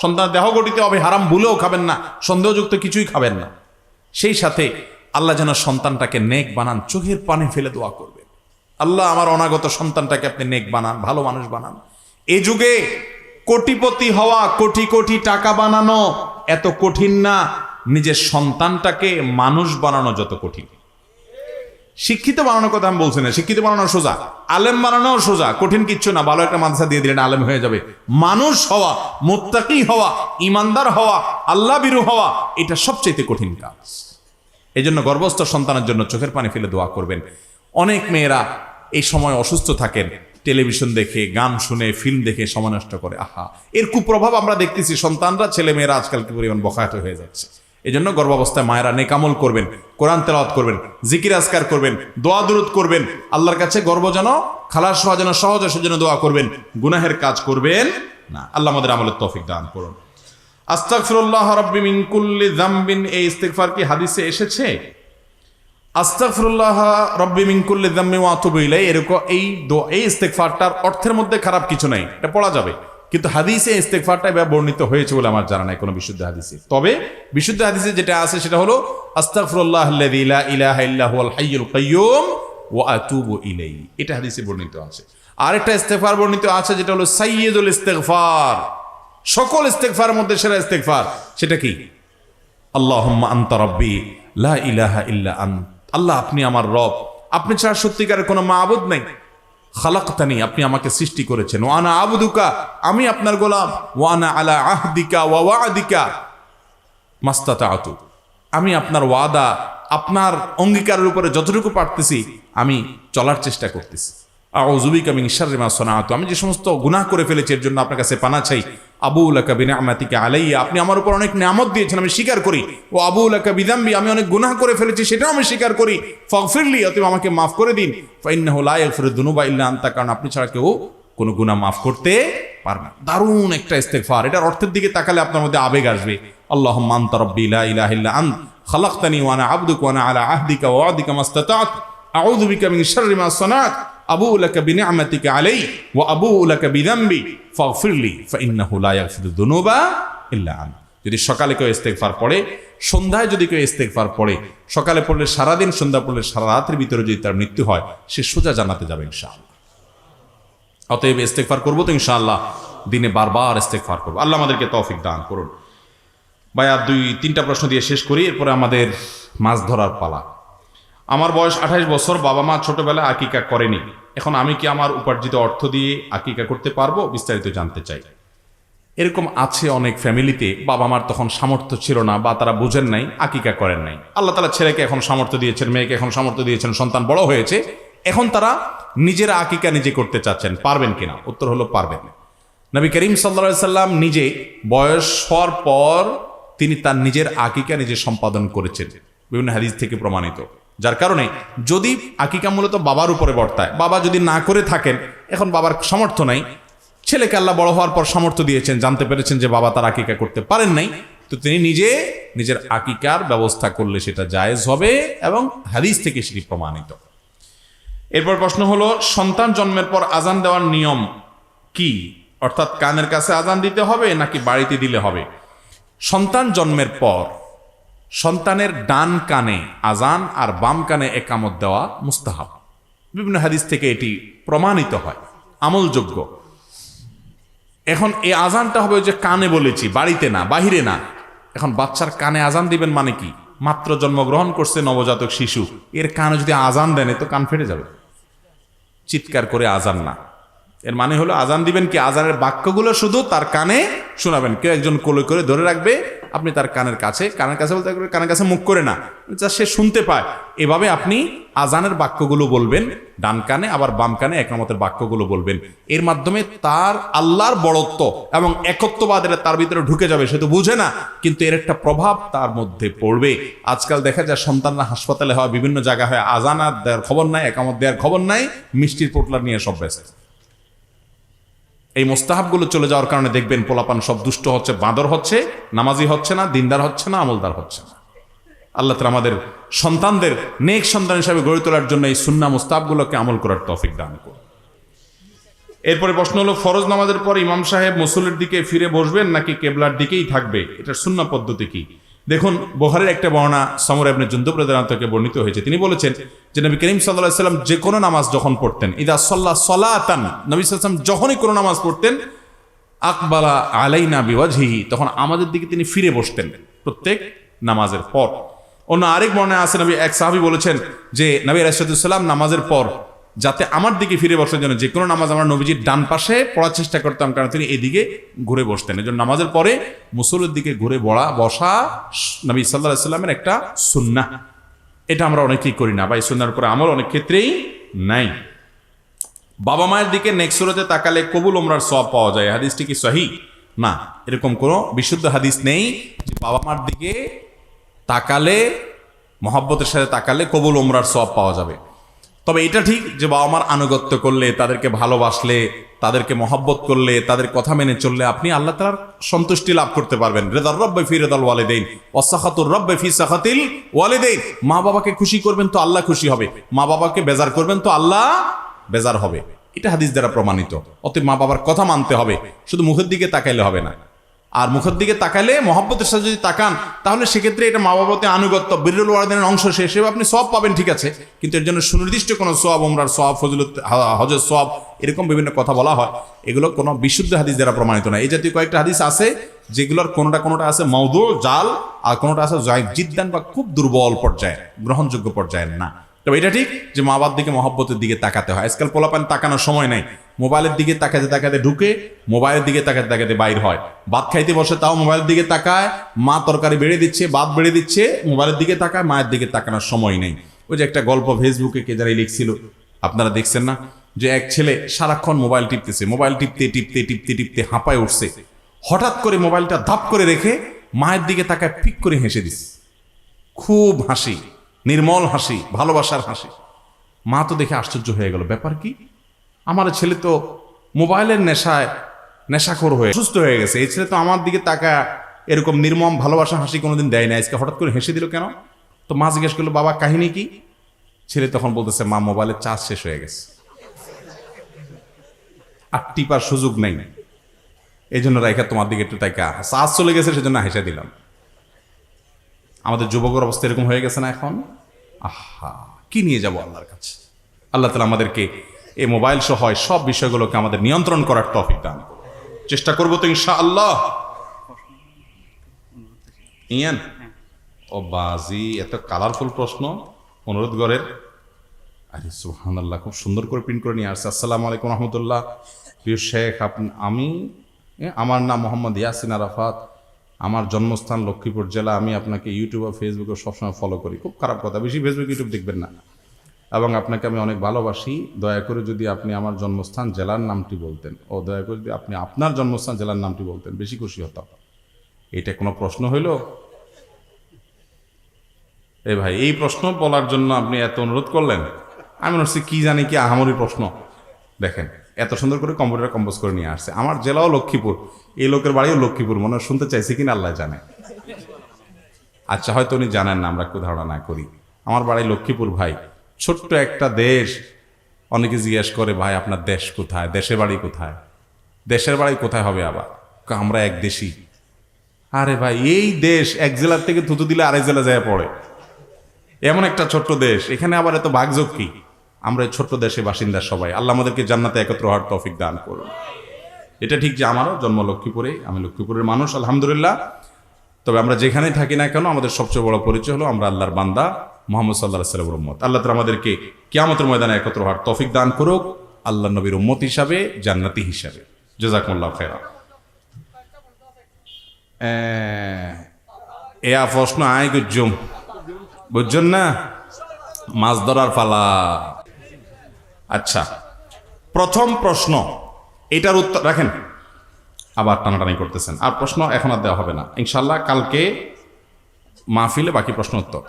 সন্তান দেহ গঠিত হবে, হারাম ভুলেও খাবেন না, সন্দেহযুক্ত কিছুই খাবেন না। সেই সাথে আল্লাহ যেন সন্তানটাকে নেক বানান, চোখের পানি ফেলে দোয়া করবেন, আল্লাহ আমার অনাগত সন্তানটাকে আপনি নেক বানান, ভালো মানুষ বানান। এই যুগে কোটিপতি হওয়া, কোটি কোটি টাকা বানানো এত কঠিন না, নিজের সন্তানটাকে মানুষ বানানো যত কঠিন। শিক্ষিত বানানোর কথা আমি বলছি না, শিক্ষিত বানানো সোজা, আলেম বানানো সোজা, কঠিন কিচ্ছু না। ভালো একটা মাদ্রাসা দিয়ে দিলেন, আলেম হয়ে যাবে। মানুষ হওয়া, মুত্তাকি হওয়া, ইমানদার হওয়া, আল্লাহ বিরু হওয়া, এটা সবচেয়ে কঠিন কাজ। এই জন্য গর্ভস্থ সন্তানের জন্য চোখের পানি ফেলে দোয়া করবেন। অনেক মেয়েরা এই সময় অসুস্থ থাকেন, টেলিভিশন দেখে, গান শুনে, ফিল্ম দেখে সময় নষ্ট করে। আহা, এর কুপ্রভাব আমরা দেখতেছি। সন্তানরা, ছেলে মেয়েরা আজকাল কি পরিমাণ বখায়াত হয়ে যাচ্ছে। এই জন্য গর্ভাবস্থায় মায়েরা নেকামল করবেন, কোরআন তেলাওয়াত করবেন, জিকির আজকার করবেন, দোয়া দুরুদ করবেন, আল্লাহর কাছে গর্ভ যেন খালাস হওয়া যেন সহজ হয় সেজন্য দোয়া করবেন, গুনাহের কাজ করবেন না। আল্লাহ আমাদের আমলের তৌফিক দান করুন। আস্তাগফিরুল্লাহ রাব্বি মিন কুল্লি যামবিন, এই ইস্তিগফার কি হাদিসে এসেছে? আস্তাগফিরুল্লাহ রাব্বি মিন কুল্লি যামবিন ওয়া আতুবু ইলাইহি, এরকম এই ইস্তিগফারটার অর্থের মধ্যে খারাপ কিছু নাই, এটা পড়া যাবে। কিন্তু হাদিসে ইস্তিগফারটা এভাবে বর্ণিত হয়েছে বলে আমার জানা নাই কোনো বিশুদ্ধ হাদিসে। তবে বিশুদ্ধ হাদিসে যেটা আছে সেটা হলো আস্তাগফিরুল্লাহ আল্লাযী লা ইলাহা ইল্লা হুয়াল হাইয়ুল কাইয়্যুম ওয়া আতুবু ইলাইহি, এটা হাদিসে বর্ণিত আছে। আরেকটা ইস্তেগফার বর্ণিত আছে যেটা হলো সাইয়্যিদুল ইস্তেগফার, সকল ইস্তেগফারের মধ্যে সেরা ইস্তেগফার। সেটা কি? আল্লাহুম্মা আনতা রাব্বি লা ইলাহা ইল্লা আন্ত, আল্লাহ আপনি আমার রব, আপনি ছাড়া সত্যিকারের কোনো মাবুদ নাই। খালাকতানি, আপনি আমাকে সৃষ্টি করেছেন। ওয়া আনা আবদুকা, আমি আপনার গোলাম। ওয়া আনা আলা আহদিকা ওয়া ওয়া'দিকা মাস্তাতা'তু, আমি আপনার ওয়াদা, আপনার অঙ্গীকারের উপরে যতটুকু পারতেছি আমি চলার চেষ্টা করতেছি। আউযু বিকা মিন শাররি মা সানাতু, আমি যে সমস্ত গুনাহ করে ফেলেছি এর জন্য আপনার কাছে পানাহ চাই। আবু লাকা বিনি'মাতিকা আলাইয়া, আপনি আমার উপর অনেক নিয়ামত দিয়েছেন, আমি স্বীকার করি। ও আবু লাকা বিযামবি, আমি অনেক গুনাহ করে ফেলেছি সেটাও আমি স্বীকার করি। ফাগফিরলি, অতএব আমাকে মাফ করে দিন। ফাইন্নাহু লা ইয়াগফিরুদ যুনুবা ইল্লা আনতা, কারণ আপনি ছাড়া কেউ কোনো গুনাহ মাফ করতে পারে না। দারুণ একটা ইস্তেগফার, এটার অর্থের দিকে তাকালে আপনার মধ্যে আবেগ আসবে। আল্লাহুম্মা আনতা রাব্বি লা ইলাহা ইল্লা আন্ত খালাকতানি ওয়া আনা আবদুকা ওয়া আনা আলা আহদিকা ওয়া ওয়া'দিকা মাস্তাতা'তু আউযু বিকা মিন শাররি মা সানাতু আবু লাকা বিনি'মাতিকা আলাইয়া ওয়া আবু লাকা বিযামবি ফাগফিরলি ফাইন্নাহু লা ইয়াগফিরুদ যুনুবা ইল্লা আনতা। যদি সকালে কেউ ইস্তেগফার পড়ে, সন্ধ্যায় যদি কেউ ইস্তেগফার পড়ে, সকালে পড়লে সারাদিন, সন্ধ্যা পড়লে সারা রাতের ভিতরে যদি তার মৃত্যু হয়, সে সোজা জান্নাতে যাবে ইনশাআল্লাহ। অতএব ইস্তেগফার করবো তো ইনশাআল্লাহ, দিনে বারবার ইস্তেগফার করবো। আল্লাহ আমাদেরকে তৌফিক দান করুন। ভাই আর 2-3টা প্রশ্ন দিয়ে শেষ করি, এরপরে আমাদের মাছ ধরার পালা। আমার বয়স 28 বছর, বাবা মা ছোটবেলায় আকিকা করেনি, এখন আমি কি আমার উপার্জিত অর্থ দিয়ে আকিকা করতে পারবো? বিস্তারিত জানতে চাই। এরকম আছে অনেক ফ্যামিলিতে, বাবা মার তখন সামর্থ্য ছিল না বা তারা বুঝেন নাই, আকিকা করেন নাই। আল্লাহ তাআলা ছেলেকে এখন সামর্থ্য দিয়েছেন, মেয়েকে এখন সামর্থ্য দিয়েছেন, সন্তান বড় হয়েছে, এখন তারা নিজেরা আকিকা নিজে করতে চাচ্ছেন। পারবেন কিনা? উত্তর হলো পারবেন। নবী করিম সাল্লাল্লাহু আলাইহি সাল্লাম নিজে বয়স হওয়ার পর তিনি তার নিজের আকিকা নিজে সম্পাদন করেছেন, বিভিন্ন হাদিস থেকে প্রমাণিত। যার কারণে যদি আকিকা মূলত বাবার উপরে বর্তায়, বাবা যদি না করে থাকেন, এখন বাবার সামর্থ্য নাই, ছেলেকে আল্লাহ বড় হওয়ার পর সামর্থ্য দিয়েছেন, জানতে পেরেছেন যে বাবা তার আকিকা করতে পারেন নাই, তো তিনি নিজে নিজের আকিকার ব্যবস্থা করলে সেটা জায়েজ হবে এবং হাদিস থেকে সেটি প্রমাণিত। এরপর প্রশ্ন হলো, সন্তান জন্মের পর আজান দেওয়ার নিয়ম কি? অর্থাৎ কানের কাছে আজান দিতে হবে নাকি বাড়িতে দিলে হবে? সন্তান জন্মের পর সন্তানের ডান কানে আজান আর বাম কানে একামত দেওয়া মুস্তাহাব। বিভিন্ন হাদিস থেকে এটি প্রমাণিত হয়, আমলযোগ্য। এখন এই আজানটা হবে যে কানে বলেছি, বাড়িতে না, বাহিরে না। এখন বাচ্চার কানে আজান দিবেন মানে কি? মাত্র জন্মগ্রহণ করছে নবজাতক শিশু, এর কানে যদি আজান দেন তো কান ফেটে যাবে। চিৎকার করে আজান না, এর মানে হলো আজান দিবেন কি, আজানের বাক্যগুলো শুধু তার কানে শোনাবেন। কেউ একজন কোলে করে ধরে রাখবে, আপনি তার কানের কাছে বলতে কানের কাছে মুখ করে না, যা সে শুনতে পায়, এভাবে আপনি আজানের বাক্যগুলো বলবেন ডান কানে, আবার বাম কানে একামতের বাক্যগুলো বলবেন। এর মাধ্যমে তার আল্লাহর বড়ত্ব এবং একত্ববাদের তার ভিতরে ঢুকে যাবে। সে তো বুঝে না, কিন্তু এর একটা প্রভাব তার মধ্যে পড়বে। আজকাল দেখা যায় সন্তানরা হাসপাতালে হয়, বিভিন্ন জায়গা হয়, আজান আর দেওয়ার খবর নাই, একামত দেওয়ার খবর নাই, মিষ্টির পোটলা নিয়ে সব ব্যস্ত। এই মোস্তাহাবগুলো চলে যাওয়ার কারণে দেখবেন পোলাপান সব দুষ্ট হচ্ছে, বাঁদর হচ্ছে, নামাজি হচ্ছে না, দিনদার হচ্ছে না, আমলদার হচ্ছে না। আল্লাহ তাআলা আমাদের সন্তানদের নেক সন্তান হিসাবে গড়ে তোলার জন্য এই সুন্নাহ মুস্তাহাবগুলোকে আমল করার তৌফিক দান করুন। এরপরে প্রশ্ন হলো, ফরজ নামাজের পর ইমাম সাহেব মুসল্লির দিকে ফিরে বসবেন নাকি কেবলার দিকেই থাকবে? এটার সুন্নাহ পদ্ধতি কি? দেখুন, বুখারীর একটা বর্ণনা সামরা ইবনে জুনদুব রাদিয়াল্লাহু আনহু থেকে বর্ণিত হয়েছে। তিনি বলেছেন যে নবী করিম সাল্লাল্লাহু আলাইহি ওয়াসাল্লাম যে কোনো নামাজ যখন পড়তেন, ইদা সাল্লা সালাতান, নবী সাল্লাল্লাহু আলাইহি ওয়াসাল্লাম যখনই কোনো নামাজ পড়তেন, আকবালা আলাইনা বিওয়াজহিহি, তখন আমাদের দিকে তিনি ফিরে বসতেন প্রত্যেক নামাজের পর। অন্য আরেক বর্ণনা আছে, নবী এক সাহাবী বলেছেন যে নবী আলাইহিস সালাম নামাজের পর যাতে আমার দিকে ফিরে বসার জন্য যে কোনো নামাজ আমরা নবীজির ডান পাশে পড়ার চেষ্টা করতাম, কারণ তিনি এদিকে ঘুরে বসতেন। এজন্য নামাজের পরে মুসল্লির দিকে ঘুরে বসা নবী সাল্লাল্লাহু আলাইহি ওয়াসাল্লামের একটা সুন্নাহ। এটা আমরা অনেকেই করি না, বা এই সুন্নাহর উপরে আমল অনেক ক্ষেত্রেই নাই। বাবা মায়ের দিকে নেক্সট সুরতে তাকালে কবুল উমরার সওয়াব পাওয়া যায়, হাদিসটি কি সহিহ? না, এরকম কোনো বিশুদ্ধ হাদিস নেই যে বাবা মার দিকে তাকালে, মহব্বতের সাথে তাকালে কবুল উমরার সওয়াব পাওয়া যাবে। তবে এটা ঠিক যে বাবা মার আনুগত্য করলে, তাদেরকে ভালোবাসলে, তাদেরকে মহব্বত করলে, তাদের কথা মেনে চললে আপনি আল্লাহ তাআলার সন্তুষ্টি লাভ করতে পারবেন। রিদার রাব্বি ফি রিদাল ওয়ালিদাইন ওয়া সাখাতুর রাব্বি ফি সাখাতিল ওয়ালিদাইন। মা বাবাকে খুশি করবেন তো আল্লাহ খুশি হবে, মা বাবাকে বেজার করবেন তো আল্লাহ বেজার হবে। এটা হাদিস দ্বারা প্রমাণিত। অতএব মা বাবার কথা মানতে হবে, শুধু মুখের দিকে তাকাইলে হবে না। আর মুখের দিকে তাকালে মহব্বতের সাথে যদি তাকান তাহলে সেক্ষেত্রে এটা মা বাবাতে আনুগত্য বিররুল ওয়ালিদাইনের অংশ, হিসেবে আপনি সওয়াব পাবেন, ঠিক আছে, কিন্তু এর জন্য সুনির্দিষ্ট কোনো সওয়াব, উমরার সওয়াব, ফজিলত, হজের সওয়াব, এরকম বিভিন্ন কথা বলা হয়, এগুলো কোনো বিশুদ্ধ হাদিস দ্বারা প্রমাণিত না। এই জাতীয় কয়েকটা হাদিস আছে যেগুলোর কোনোটা আছে মাউদু, জাল, আর কোনোটা আছে জাইফ জিদ্দান, বা খুব দুর্বল পর্যায়ে, গ্রহণযোগ্য পর্যায়ের না। তবে এটা ঠিক যে মা বাবার দিকে মহব্বতের দিকে তাকাতে হয়। আজকাল পোলাপান তাকানোর সময় নাই, মোবাইলের দিকে তাকাতে তাকাতে ঢুকে, মোবাইলের দিকে তাকাতে তাকাতে বাইর হয়, ভাত খাইতে বসে তাও মোবাইলের দিকে তাকায়, মা তরকারি বেড়ে দিচ্ছে, ভাত বেড়ে দিচ্ছে, মোবাইলের দিকে তাকায়, মায়ের দিকে তাকানোর সময় নেই। ওই যে একটা গল্প ফেসবুকে কে যারা লিখছিল, আপনারা দেখছেন না, যে এক ছেলে সারাক্ষণ মোবাইল টিপতেছে, মোবাইল টিপতে টিপতে টিপতে টিপতে হাঁপায় উঠছে, হঠাৎ করে মোবাইলটা ধাপ করে রেখে মায়ের দিকে তাকায় পিক করে হেসে দিচ্ছে, খুব হাসি, নির্মল হাসি, ভালোবাসার হাসি। মা তো দেখে আশ্চর্য হয়ে গেল, ব্যাপার কি, আমার ছেলে তো মোবাইলের নেশায় নেশাখোর হয়ে সুস্থ হয়ে গেছে, এই ছেলে তো আমার দিকে তাকায় এরকম নির্মম ভালোবাসা হাসি কোনোদিন দেয় না, আজকে হঠাৎ করে হেসে দিল কেন? তো মা জিজ্ঞেস করলো, বাবা কাহিনী কি? ছেলে তখন বলতেছে, মা মোবাইলের চার্জ শেষ হয়ে গেছে, আর টিপার সুযোগ নেই, এই জন্য রাইখা তোমার দিকে একটু তাইকা, চার্জ চলে গেছে সেজন্য হেসে দিলাম। আমাদের যুবকের অবস্থা এরকম হয়ে গেছে না এখন? আহা, কি নিয়ে যাব আল্লাহর কাছে? আল্লাহ তাআলা আমাদেরকে এই মোবাইল সহ হয় সব বিষয়গুলোকে আমাদের নিয়ন্ত্রণ করার তৌফিক দান করুন। চেষ্টা করবো তো ইনশাআল্লাহ। ইয়ান ও বাজি, এত কালারফুল প্রশ্ন অনুরোধ করেন। আরে সুবহানাল্লাহ, খুব সুন্দর করে প্রিন্ট করে নিয়ে আসছে। আসসালামু আলাইকুম রহমতুল্লাহ, প্রিয় শেখ, আমার নাম মোহাম্মদ ইয়াসিন আরাফাত, আমার জন্মস্থান লক্ষ্মীপুর জেলা, আমি আপনাকে ইউটিউব আর ফেসবুকে সবসময় ফলো করি। খুব খারাপ কথা, বেশি ফেসবুক ইউটিউব দেখবেন না, এবং আপনাকে আমি অনেক ভালোবাসি। দয়া করে যদি আপনি আমার জন্মস্থান জেলার নামটি বলতেন, ও দয়া করে যদি আপনি আপনার জন্মস্থান জেলার নামটি বলতেন, বেশি খুশি হতাম। এটা কোনো প্রশ্ন হইল? এ ভাই, এই প্রশ্ন বলার জন্য আপনি এত অনুরোধ করলেন? আমি মনে হচ্ছে কি জানি কি আহামরি প্রশ্ন। দেখেন, এত সুন্দর করে কম্পিউটার কম্পোজ করে নিয়ে আসছে। আমার জেলাও লক্ষ্মীপুর, এই লোকের বাড়িও লক্ষ্মীপুর, মনে হয় শুনতে চাইছে কিনা আল্লাহ জানে। আচ্ছা, হয়তো উনি জানেন না, আমরা একটু ধারণা না করি। আমার বাড়ি লক্ষ্মীপুর ভাই, ছোট্ট একটা দেশ। অনেকে জিজ্ঞেস করে, ভাই আপনার দেশ কোথায়, দেশের বাড়ি কোথায়? দেশের বাড়ি কোথায় হবে আবার? আমরা এক দেশি। আরে ভাই, এই দেশ এক জেলার থেকে থুতু দিলে আরেক জেলা যায় পড়ে, এমন একটা ছোট্ট দেশ, এখানে আবার এত ভাগযোগ কি? আমরা এই ছোট্ট দেশে বাসিন্দা সবাই, আল্লাহ আমাদেরকে জান্নাতে একত্র হওয়ার তৌফিক দান করুন। এটা ঠিক যে আমারও জন্ম লক্ষ্মীপুরে, আমি লক্ষ্মীপুরের মানুষ আলহামদুলিল্লাহ। তবে আমরা যেখানেই থাকি না কেন, আমাদের সবচেয়ে বড় পরিচয় হলো আমরা আল্লাহর বান্দা, মুহাম্মদ সাল্লাল্লাহু আলাইহি ওয়াসাল্লামের উম্মত। আল্লাহ তাআলা আমাদেরকে কিয়ামতের ময়দানে একত্র হওয়ার তৌফিক দান করুক, আল্লাহর নবীর উম্মত হিসাবে, জান্নাতি হিসাবে। জাযাকুমুল্লাহু খাইরা। এয়া প্রশ্ন আয় গুজুম, বুঝছেন না? মাছ ধরার পালা। আচ্ছা, প্রথম প্রশ্ন, এটার উত্তর রাখেন। আবার টানাটানি করতেছেন, আর প্রশ্ন এখন আর দেওয়া হবে না ইনশাল্লাহ, কালকে মাহফিলে বাকি প্রশ্ন উত্তর।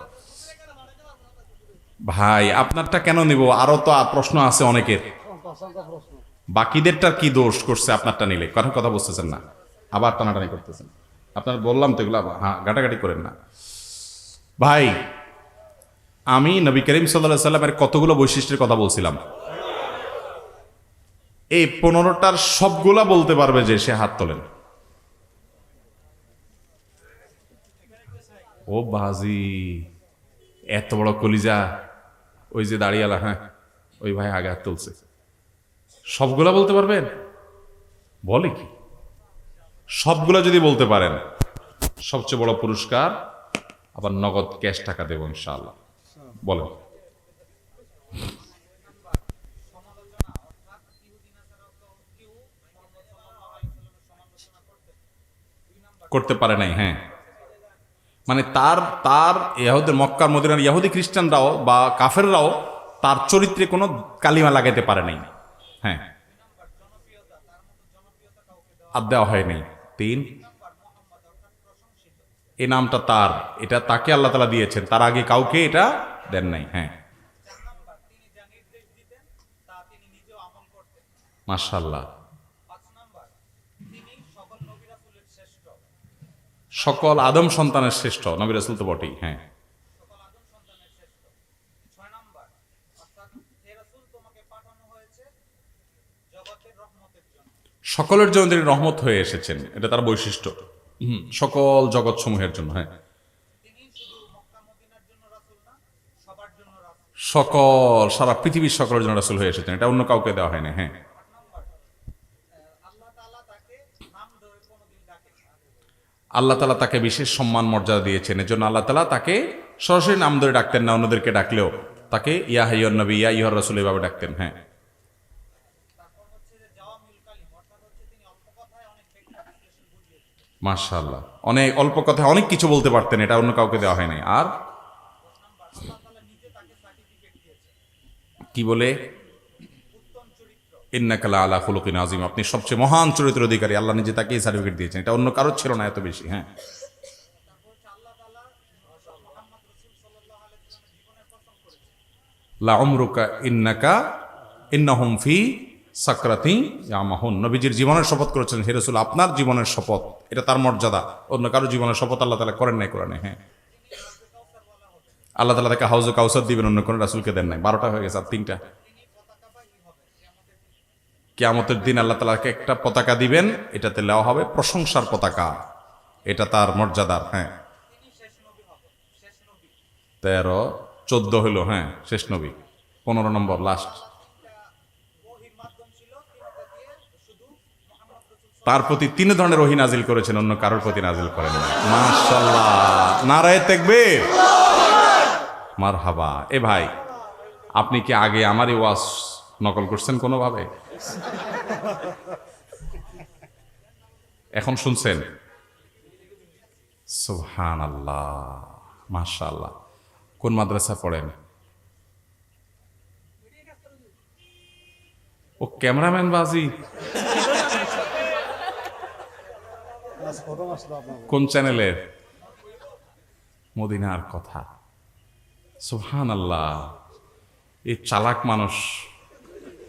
ভাই আপনারটা কেন নিব? আরো তো প্রশ্ন আছে অনেকের, বাকিদেরটার কি দোষ করছে আপনারটা নিলে? কথা বুঝতেছেন না, আবার টানাটানি করতেছেন। আপনার বললাম তো এগুলো, হ্যাঁ, ঘাটাঘাটি করেন না ভাই। আমি নবী করিম সাল্লাল্লাহু আলাইহি সাল্লামের কতগুলো বৈশিষ্ট্যের কথা বলছিলাম, এই 15টার সবগুলা বলতে পারবে যে সে হাত তোলেন। ও বাজি, এত বড় কলিজা, ওই যে দাঁড়িয়ালা, হ্যাঁ ওই ভাই আগে হাত তুলছে। সবগুলা বলতে পারবেন? বলে কি, সবগুলা যদি বলতে পারেন, সবচেয়ে বড় পুরস্কার, আবার নগদ ক্যাশ টাকা দেব ইনশাআল্লাহ। বলেন। করতে পারে নাই, হ্যাঁ, মানে তার ইয়াহুদের, মক্কার মদিনার ইয়াহুদি খ্রিস্টানরাও বা কাফেররাও তার চরিত্রে কোনো কালিমা লাগাইতে পারে নাই। হ্যাঁ, আর দেওয়া হয়নি। 3, এই নামটা তার, এটা তাকে আল্লাহ তাআলা দিয়েছেন, তার আগে কাউকে এটা দেন নাই। হ্যাঁ, মাশাআল্লাহ। সকল আদম সন্তানের শ্রেষ্ঠ, নবী রাসূল তো বটেই। হ্যাঁ, সকলের জন্য তিনি রহমত হয়ে এসেছেন, এটা তার বৈশিষ্ট্য। সকল জগৎ সমূহের জন্য। হ্যাঁ, সকল সারা পৃথিবীর সকলের জন্য রাসূল হয়ে এসেছেন, এটা অন্য কাউকে দেওয়া হয়নি। হ্যাঁ, আল্লাহ তাআলা তাকে বিশেষ সম্মান মর্যাদা দিয়েছেন, এজন্য আল্লাহ তাআলা তাকে সরাসরি নাম ধরে ডাকতেন না, অন্যদেরকে ডাকলেও তাকে ইয়া হাইয়ুন নবী, ইয়া আইয়ুহার রাসূল এভাবে ডাকতেন। হ্যাঁ, মাশাআল্লাহ, অনেক অল্প কথায় অনেক কিছু বলতে পারতেন, এটা অন্য কাউকে দেওয়া হয়নি। আর কি বলে, ইন্নাকা লা আলা খুলুকিন আযীম, আপনি সবচেয়ে মহান চরিত্রের অধিকারী, আল্লাহ নিজে তাকেই সার্টিফিকেট দিয়েছেন, এটা অন্য কারোর ছিল না এত বেশি। হ্যাঁ, লা উমরুকা ইন্নাকা ইন্নাহুম ফি সাকরাতি ইয়ামাহুন, নবীজির জীবনের শপথ করেছেন হে রাসূল, আপনার জীবনের শপথ, এটা তার মর্যাদা, অন্য কারো জীবনের শপথ আল্লাহ তাআলা করেন নাই কোরআনে। হ্যাঁ, আল্লাহ তাআলা তাকে হাউজে কাউসার দিবেন, অন্য কোনো রাসূলকে দেন নাই। 12টা হয়ে গেছে, আর 3টা। কিয়ামতের দিন আল্লাহ তাআলাকে একটা পতাকা দিবেন, এটাতে লেওয়া হবে প্রশংসার পতাকা, এটা তার মর্যাদার। হ্যাঁ, 13, 14 হইল। হ্যাঁ, শেষ নবী। 15 নম্বর লাস্ট। তার প্রতি 3 ধরনের ওহী নাজিল করেছেন, অন্য কারোর প্রতি নাজিল করেন না। মাশাআল্লাহ, নারায়ে তাকবীর, মারহাবা। এ ভাই, আপনি কি আগে আমার এই ওয়াজ নকল করছেন কোনোভাবে? এখন শুনছেন? সুবহানাল্লাহ, মাশাআল্লাহ। কোন মাদ্রাসা পড়েন? ও ক্যামেরাম্যান বাজি। কোন চ্যানেলের? মদিনার কথা। সুবহানাল্লাহ, এই চালাক মানুষ।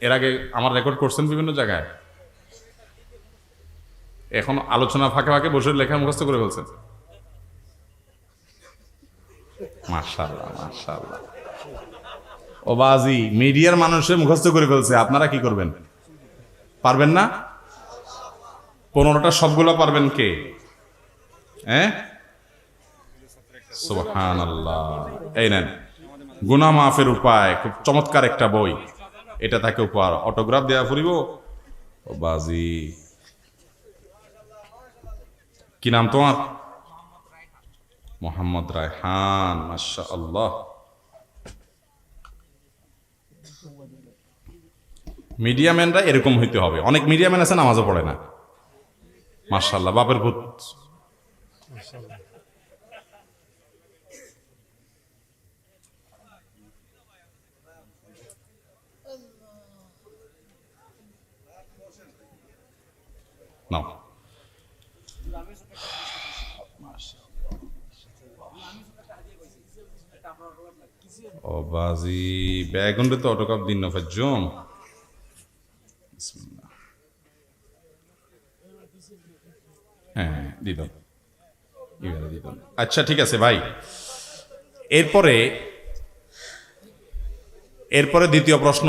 এর আগে আমার রেকর্ড করছেন বিভিন্ন জায়গায়, এখন আলোচনা ফাঁকে ফাঁকে বসে লেখা মুখস্থ করে ফেলছেন। মাশাআল্লাহ, মাশাআল্লাহ। ও বাজি, মিডিয়ার মানুষে মুখস্থ করে ফেলছে, আপনারা কি করবেন? পারবেন না? 15টা সবগুলো পারবেন কে? হ্যাঁ, সুবহানাল্লাহ। এই নেন, গুনাহ মাফের উপায়, খুব চমৎকার একটা বই, এটা তাকে উপহার, অটোগ্রাফ দেয়া ফুরিব। ও বাজি, কি নাম তোমার? মোহাম্মদ রায়হান, মাশাআল্লাহ। মিডিয়াম্যানরা এরকম হইতে হবে। অনেক মিডিয়াম্যান আছে নামাজও পড়ে না, মাশাআল্লাহ, বাপের ভূত। নাও, ও বাজি, বেগুন তো অটোকাপ দিন না ফাজ্জুম। হ্যাঁ, দিদন। আচ্ছা, ঠিক আছে ভাই। এরপরে দ্বিতীয় প্রশ্ন,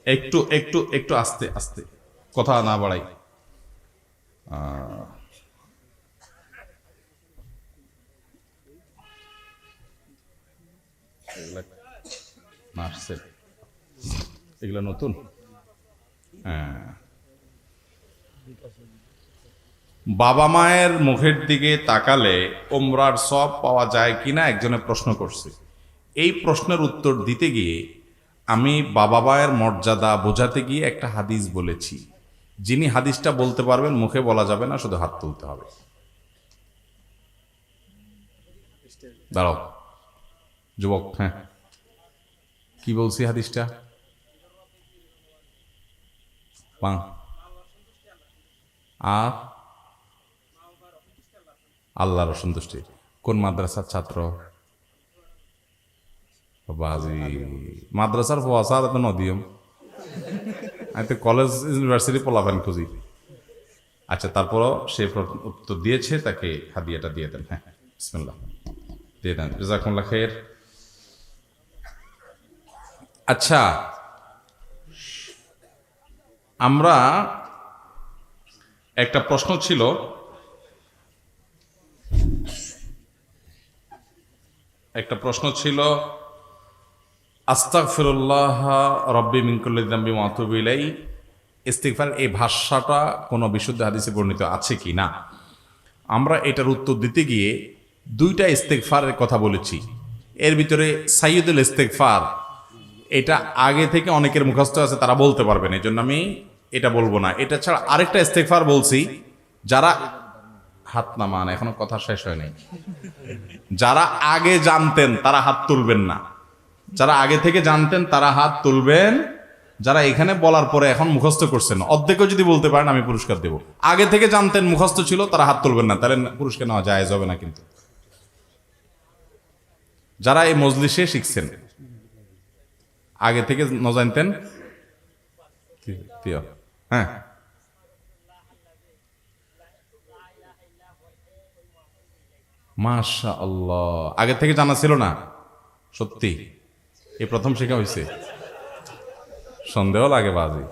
একটু একটু একটু আস্তে আস্তে, কথা না বাড়াই। এগুলো নতুন। হ্যাঁ, বাবা মায়ের মুখের দিকে তাকালে উমরার সওয়াব পাওয়া যায় কিনা একজনে প্রশ্ন করছে। এই প্রশ্নের উত্তর দিতে গিয়ে আমি বাবা মায়ের মর্যাদা বোঝাতে গিয়ে একটা হাদিস বলেছি। যিনি হাদিসটা বলতে পারবেন, মুখে বলা যাবে না, শুধু হাত তুলতে হবে। দাঁড়াও যুবক, হ্যাঁ, কি বলছি হাদিসটা? আর আল্লাহর সন্তুষ্টি। কোন মাদ্রাসার ছাত্র? বাজি, মাদ্রাসার ফোয়াসার তো নদীয়ম, আমি তো কলেজ ইউনিভার্সিটি পলাবেন খুঁজি। আচ্ছা, তারপরও সে উত্তর দিয়েছে, তাকে হাদিয়াটা দিয়ে দেন। হ্যাঁ, বিসমিল্লাহ, দিয়ে দেন। জাযাকুমুল্লাহ খাইর। আচ্ছা, আমরা একটা প্রশ্ন ছিল একটা প্রশ্ন ছিল, আস্তাগফিরুল্লাহ রব্বি মিন কুল্লি যামবি ওয়া আতুবু ইলাইহি, ইস্তিগফার এই ভাষাটা কোনো বিশুদ্ধ হাদিসে বর্ণিত আছে কি না? আমরা এটার উত্তর দিতে গিয়ে দুইটা ইস্তিগফারের কথা বলেছি। এর ভিতরে সাইয়্যিদুল ইস্তিগফার, এটা আগে থেকে অনেকের মুখস্থ আছে, তারা বলতে পারবেন, এই জন্য আমি এটা বলবো না। এটা ছাড়া আরেকটা ইস্তিগফার বলছি, যারা হাত নামান, এখনো কথা শেষ হয় নাই। যারা আগে জানতেন তারা হাত তুলবেন না, যারা আগে থেকে জানতেন তারা হাত তুলবেন। যারা এখানে বলার পরে এখন মুখস্থ করছেন, অর্ধেকও যদি বলতে পারেন আমি পুরস্কার দেব। আগে থেকে জানতেন, মুখস্থ ছিল, তারা হাত তুলবেন না, তাহলে পুরস্কার নেওয়া জায়েজ হবে না। কিন্তু যারা এই মজলিসে শিখছেন, আগে থেকে ন জানতেন, হ্যাঁ, মাশাআল্লাহ, আগে থেকে জানা ছিল না? সত্যি এই প্রথম শেখা হয়েছে? সন্দেহ লাগে বাজি।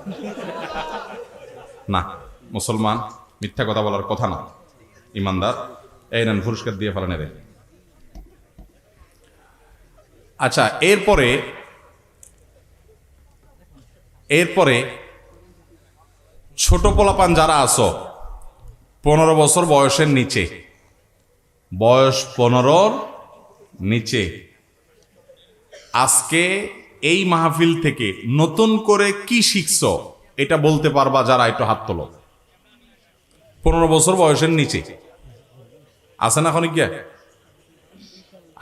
না, মুসলমান মিথ্যা কথা বলার কথা না, ইমানদার। এই নেন পুরস্কার দিয়ে ফেলেন রে। আচ্ছা, এরপরে ছোট পোলাপান যারা আছো, 15 বছর বয়সের নিচে, বয়স 15-র নিচে, আজকে এই মাহফিল থেকে নতুন করে কি শিখছো এটা বলতে পারবা যারা, একটু হাত তোলো। 15 বছর বয়সের নিচে আছে না? এখন গিয়া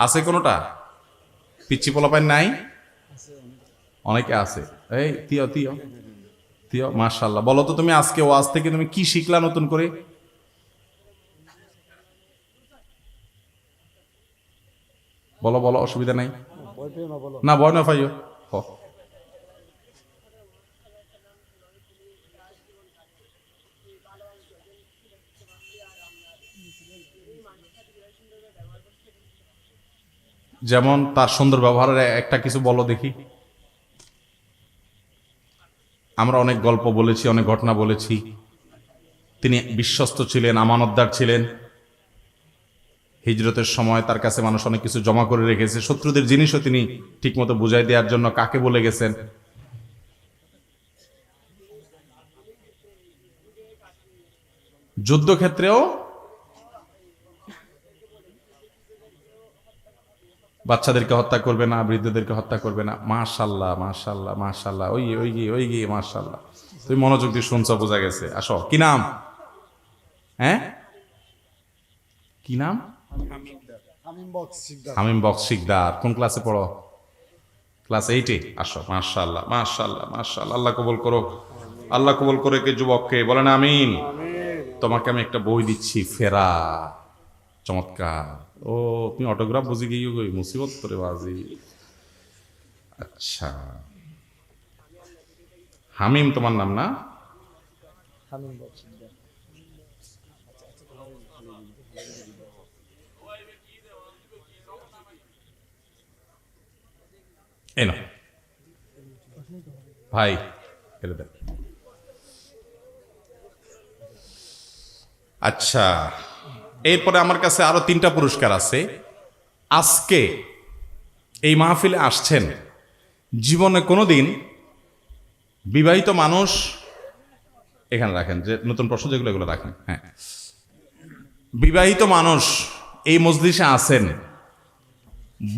আছে কোনোটা? পিচ্ছি পোলাপান নাই? অনেকে আছে। এই তিয় তিয় তিয়, মাশাআল্লাহ। বলো তো তুমি আজকে ওয়াজ থেকে তুমি কি শিখলা নতুন করে? বলো বলো, অসুবিধা নাই। না ভয় না পাইও। যেমন তার সুন্দর ব্যবহারের একটা কিছু বলো দেখি। আমরা অনেক গল্প বলেছি, অনেক ঘটনা বলেছি। তিনি বিশ্বস্ত ছিলেন, আমানতদার ছিলেন। হিজরতের সময় তার কাছে মানুষ অনেক কিছু জমা করে রেখেছে। শত্রুদের জিনিসও তিনি ঠিকমতো বুঝাই দেওয়ার জন্য কাকে বলে গেছেন। যুদ্ধক্ষেত্রেও বাচ্চাদেরকে হত্যা করবে না, বৃদ্ধদেরকে হত্যা করবে না। মাশাআল্লাহ মাশাআল্লাহ মাশাআল্লাহ, ওই গিয়ে মাশাআল্লাহ। তুমি মনোযোগ দিয়ে শুনছো, বোঝা গেছে। আসো, কি নাম? হ্যাঁ, কি নাম? হামিম বক্স শিকদার। কোন ক্লাসে পড়ো? ক্লাস 8-এ। আসো, মাশাআল্লাহ মাশাআল্লাহ মাশাআল্লাহ। আল্লাহ কবুল করো, আল্লাহ কবুল করে কে যুবককে বলেন আমিন। তোমাকে আমি একটা বই দিচ্ছি, ফেরা। চমৎকার। ও, তুমি অটোগ্রাফ বুঝে গিয়ে গই, মুসিবত করে বাজি। আচ্ছা, হামিম তোমার নাম না? এই না ভাই, আচ্ছা, এরপরে আমার কাছে আরো 3টা পুরস্কার আছে। আজকে এই মাহফিলে আসছেন, জীবনে কোনোদিন বিবাহিত মানুষ, এখানে রাখেন যে নতুন প্রশ্ন যেগুলো, এগুলো রাখেন। হ্যাঁ, বিবাহিত মানুষ এই মজলিসে আছেন,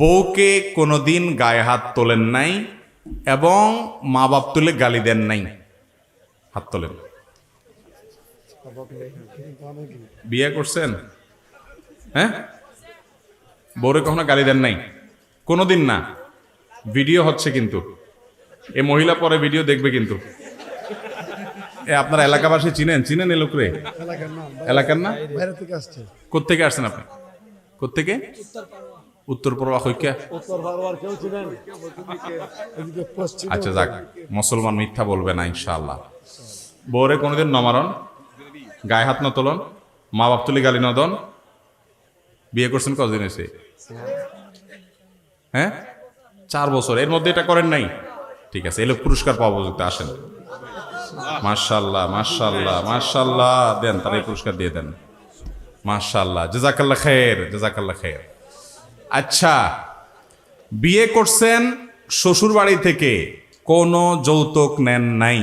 বউকে কোনোদিন গায়ে হাত তোলেন নাই এবং মা বাপ তুলে গালি দেন নাই? হাত তোলেন। বিয়ে করছেন? হ্যাঁ, বউরে কখনো গালি দেন নাই? কোনোদিন না? ভিডিও হচ্ছে কিন্তু, এ মহিলা পরে ভিডিও দেখবে কিন্তু। আপনার এলাকাবাসী চিনেন এ লোকরে? এলাকার না? কোত্থেকে আসছেন আপনি? কোত্থেকে? উত্তর পূর্ব হইকা। আচ্ছা যাক, মুসলমান মিথ্যা বলবে না ইনশাআল্লাহ। বউরে কোনোদিন নমারণ, গায়ে হাত না তোলন, মা বাপ তুলি গালি না দন। বিয়ে করছেন কতদিন হয়েছে? হ্যাঁ, 4 বছর। এর মধ্যে এটা করেন নাই? ঠিক আছে, এলো পুরস্কার পাওয়া উপযুক্ত। আসেন। মাশাআল্লাহ মাশাআল্লাহ মাশাআল্লাহ, দেন, তার এই পুরস্কার দিয়ে দেন। মাশাআল্লাহ, জাযাকাল্লাহ খায়ের, জাযাকাল্লাহ খায়ের। আচ্ছা, বিয়ে করছেন শ্বশুর বাড়ি থেকে, কোনো যৌতুক নেন নাই।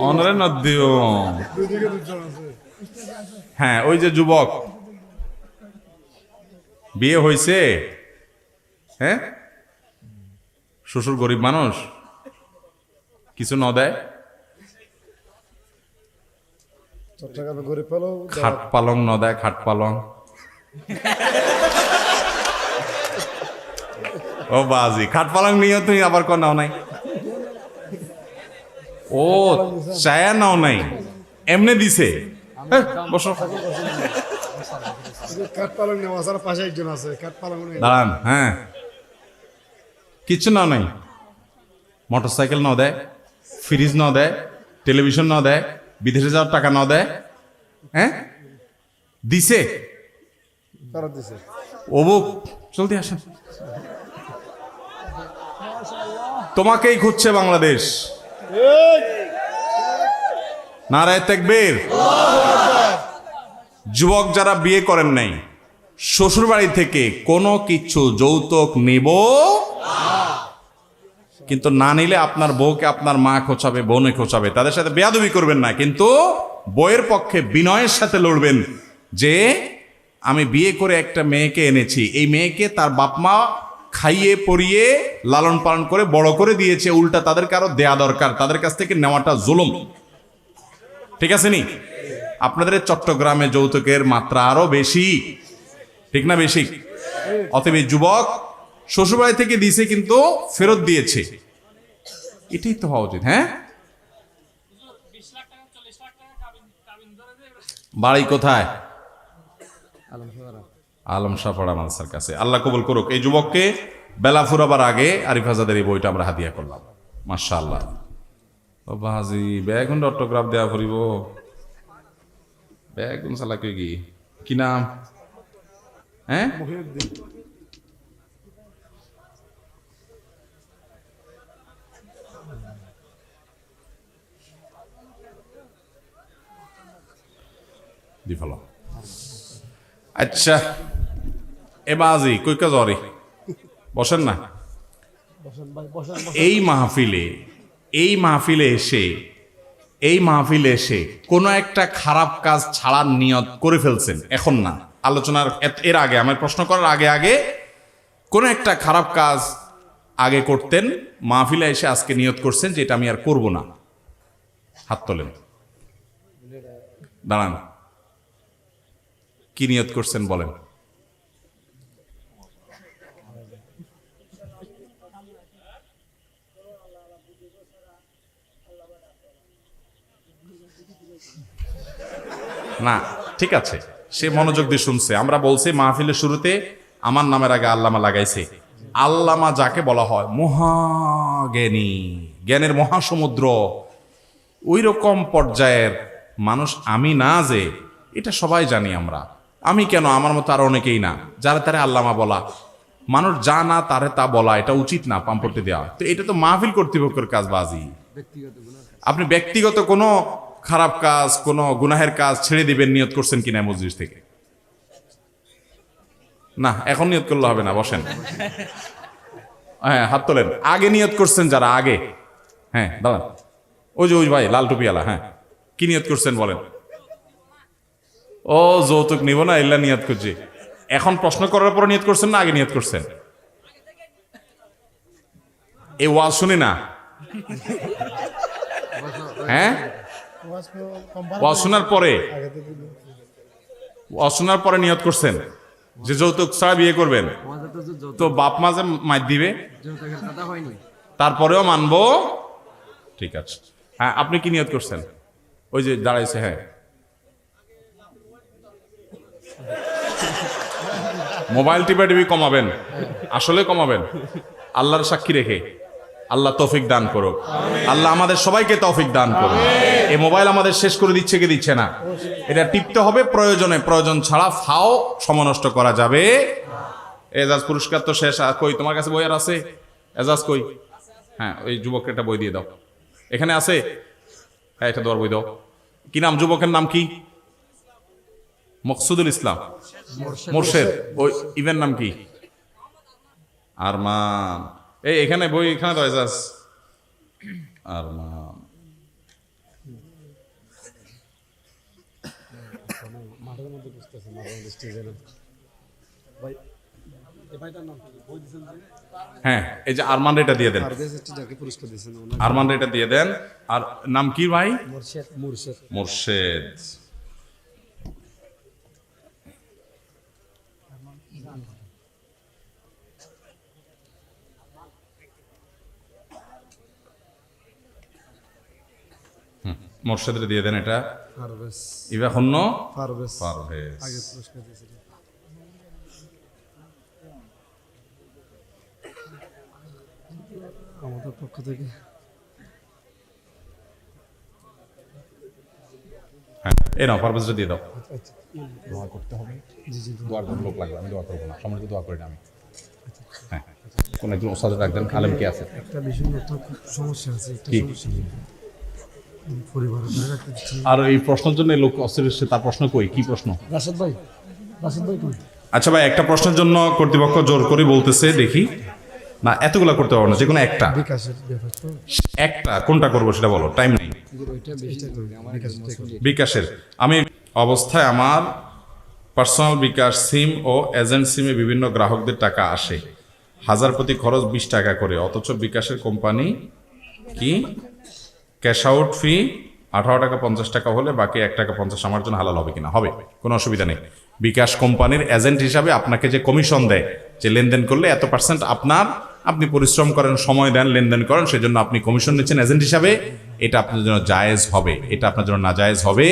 অনরে নদিও। হ্যাঁ, ওই যে যুবক বিয়ে হয়েছে, হ্যাঁ, শ্বশুর গরিব মানুষ, কিছু ন দেয়, খাট পালং ন দেয়, খাট পালং। ও বাজি, খাট পালং নিয়ে তুমি আবার কোন নাও নাই? ও চায়া নাও নাই, এমনি দিছে। বসো, দাঁড়ান। হ্যাঁ, কিচ্ছু নাও নাই, মোটরসাইকেল ন দেয়, ফ্রিজ ন দেয়, টেলিভিশন ন দেয়, বিদেশে যাওয়ার টাকা ন দেয়, হ্যাঁ দিছে। অবুক চলতে আসেন, তোমাকেই খুঁজছে বাংলাদেশ। নারায়ে তাকবীর। যুবক যারা বিয়ে করেন নাই, শ্বশুর বাড়ি থেকে কোনো কিছু যৌতুক নিব, কিন্তু না নিলে আপনার বউকে আপনার মা খোঁচাবে, বোনে খোঁচাবে, তাদের সাথে বেয়াদবি করবেন না, কিন্তু বউয়ের পক্ষে বিনয়ের সাথে লড়বেন যে আমি বিয়ে করে একটা মেয়েকে এনেছি, এই মেয়েকে তার বাপ মা খাইয়ে পরিয়ে লালন পালন করে বড় করে দিয়েছে, উল্টা তাদেরকে আরো দেয়া দরকার, তাদের কাছ থেকে নেওয়াটা জুলুম। ঠিক আছে নি? আপনাদের চট্টগ্রামে যৌতুকের মাত্রা আরো বেশি, ঠিক না বেশি? অতএব যুবক শ্বশুরবাড়ি থেকে দিয়েছে কিন্তু ফেরত দিয়েছে, এটাই তো হওয়া উচিত। হ্যাঁ, বাড়ি কোথায়? আলম শাহপাড়া মাদ্রাসার কাছে। আল্লাহ কবুল করুক। এই যুবককে বেলা ফুরাবার আগে আরিফ আজাদের এই বইটা আমরা হাদিয়া করলাম। মাশাআল্লাহ। ও বাজি বেগুন অটোগ্রাফ দেয়া করিব, বেগুন সালা কই কি নাম? হ্যাঁ, দি ফলো। আচ্ছা, এ বাজি কই কাজ অরে বসেন না। এই মাহফিলে এসে কোনো একটা খারাপ কাজ ছাড়ার নিয়ত করে ফেলছেন, এখন না, আলোচনার এর আগে, আমার প্রশ্ন করার আগে কোনো একটা খারাপ কাজ আগে করতেন, মাহফিলে এসে আজকে নিয়ত করছেন যে এটা আমি আর করব না। হাত তোলেন, দাঁড়ান, কি নিয়ত করছেন বলেন? না, ঠিক আছে, সে মনোযোগ দিয়ে শুনছে। আমরা বলছি মাহফিলের শুরুতে আমার নামের আগে আল্লামা লাগাইছে। আল্লামা যাকে বলা হয় মহাজ্ঞানী, জ্ঞানের মহাসমুদ্র, ওই রকম পর্যায়ের মানুষ আমি না, যে এটা সবাই জানি আমরা। আমি কেন, আমার মতো আর অনেকেই না, যারা তারা আল্লামা বলা, মানুষ যা না তারে তা বলা, এটা উচিত না, পাম্পটে দেওয়া। তো এটা তো মাহফিল কর্তৃপক্ষের কাজ। বাজি আপনি ব্যক্তিগত কোনো খারাপ কাজ, কোনো গুনাহের কাজ ছেড়ে দিবেন নিয়ত করছেন কিনা মসজিদ থেকে? না, এখন নিয়ত করলে হবে না, বসেন। হ্যাঁ, হাত তোলেন। আগে নিয়ত করছেন যারা, আগে। হ্যাঁ, দাঁড়ান, ওই যে ওই ভাই লাল টুপিওয়ালা, হ্যাঁ, কি নিয়ত করছেন বলেন? ও যৌতুক নিব না, এল্লা নিয়ত করছি। এখন প্রশ্ন করার পর নিয়ত করছেন না আগে নিয়ত করছেন? এই ওয়াজ শুনি না, হ্যাঁ, ওয়াজ শোনার পরে নিয়ত করছেন যে যৌতুক ছাড়া বিয়ে করবেন, তো বাপ মা যে মাইর দিবে তারপরেও মানবো। ঠিক আছে, হ্যাঁ, আপনি কি নিয়ত করছেন? ওই যে দাঁড়াইছে, হ্যাঁ, মোবাইল টিপি কমাবেন, আসলে কমাবেন, আল্লাহর সাক্ষী রেখে। আল্লাহ তৌফিক দান করুক, আল্লাহ আমাদের সবাইকে তৌফিক দান করুক। এই মোবাইল আমাদের শেষ করে দিচ্ছে কি দিচ্ছে না? এটা টিপতে হবে প্রয়োজনে, প্রয়োজন ছাড়া ফাও সমনষ্ট করা যাবে। এজাজ পুরস্কার তো শেষ। কই তোমার কাছে বই আর আছে? এজাজ কই? হ্যাঁ, ওই যুবকের একটা বই দিয়ে দাও। এখানে আছে? হ্যাঁ, এটা দেওয়ার বই দাও। কি নাম যুবকের নাম? কি মকসুদুল ইসলাম, মোর্শেদ। ওই ইভেন নাম কি? আরমান। এই এখানে বই এখানে তো এজাজ আরমান। হ্যাঁ, এই যে আরমান এটা দিয়ে দেন, আরমান এটা দিয়ে দেন। আর নাম কি ভাই? মোর্শেদ। মোর্শেদের দিয়ে দেন এটা। ইভা হন্য পারভেজ। আমাদের পক্ষ থেকে হ্যাঁ, এই নাও পারভেজটা দিয়ে দাও। দোয়া করতে হবে, দোয়ার জন্য লোক লাগবে, আমি দোয়া করবো না, সম্মানিত দোয়া করি না আমি। হ্যাঁ, কোন একজন ওস্তাদের রাখবেন, আলেম কে আছে? একটা বিষয় নিয়ে তো খুব সমস্যা আছে, একটা কি? সমস্যা পরিবারে ধরে রাখতে চাচ্ছি। আর এই প্রশ্নের জন্য লোক অস্থির হচ্ছে, তার প্রশ্ন কই? কি প্রশ্ন? রাশেদ ভাই কই? আচ্ছা ভাই, একটা প্রশ্নের জন্য কর্তৃপক্ষ জোর করে বলতেছে, দেখি না এতগুলা করতে পারবো না, যে কোনো একটা। বিকাশের ব্যাপার তো, একটা কোনটা করবো সেটা বলো, টাইম নেই। ওইটা বেশিটা করবো বিকাশের। বিকাশের আমি অবস্থায় আমার পার্সোনাল বিকাশ সিম ও এজেন্ট সিমে বিভিন্ন গ্রাহকদের টাকা আসে, 1000 প্রতি খরচ 20 টাকা করে, অথচ বিকাশের কোম্পানি কি ক্যাশ আউট ফি 18 টাকা 50 টাকা হলে বাকি 1 টাকা 50 আমার জন্য হালাল হবে কিনা? হবে, কোনো অসুবিধা নেই। বিকাশ কোম্পানির এজেন্ট হিসাবে আপনাকে যে কমিশন দেয়, যে লেনদেন করলে এত পার্সেন্ট আপনার, আপনি পরিশ্রম করেন, সময় দেন, লেনদেন করেন, সেজন্য আপনি কমিশন নিচ্ছেন এজেন্ট হিসাবে, এটা আপনার জন্য জায়েজ হবে, এটা আপনার জন্য নাজায়েজ হবে।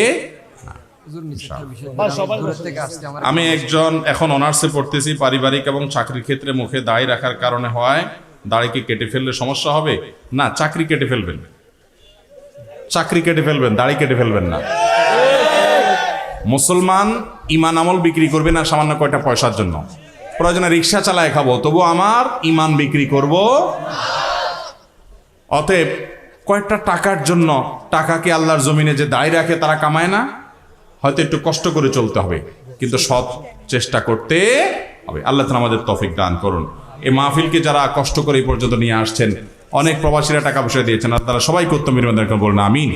আমি একজন এখন অনার্সে পড়তেছি, পারিবারিক এবং চাকরির ক্ষেত্রে মুখে দাড়ি রাখার কারণে হয়, দাড়িকে কেটে ফেললে সমস্যা হবে? না, চাকরি কেটে ফেলবেন, চাকরি কেটে ফেলবেন, দাড়ি কেটে ফেলবেন না। মুসলমান ইমান আমল বিক্রি করবে না সামান্য কয়টা পয়সার জন্য। প্রয়োজনে রিক্সা চালায় খাবো, তবু আমার ইমান বিক্রি করব। অতএব কয়েকটা টাকার জন্য, টাকাকে আল্লাহর জমিনে যে দায় রাখে তারা কামায় না, হয়তো একটু কষ্ট করে চলতে হবে, কিন্তু সৎ চেষ্টা করতে হবে। আল্লাহ তাআলা আমাদের তৌফিক দান করুন। এই মাহফিলকে যারা কষ্ট করে এই পর্যন্ত নিয়ে আসছেন, অনেক প্রবাসীরা টাকা পয়সা দিয়েছেন, আর তারা সবাইকে উত্তম বিনিময় বলুন আমিন।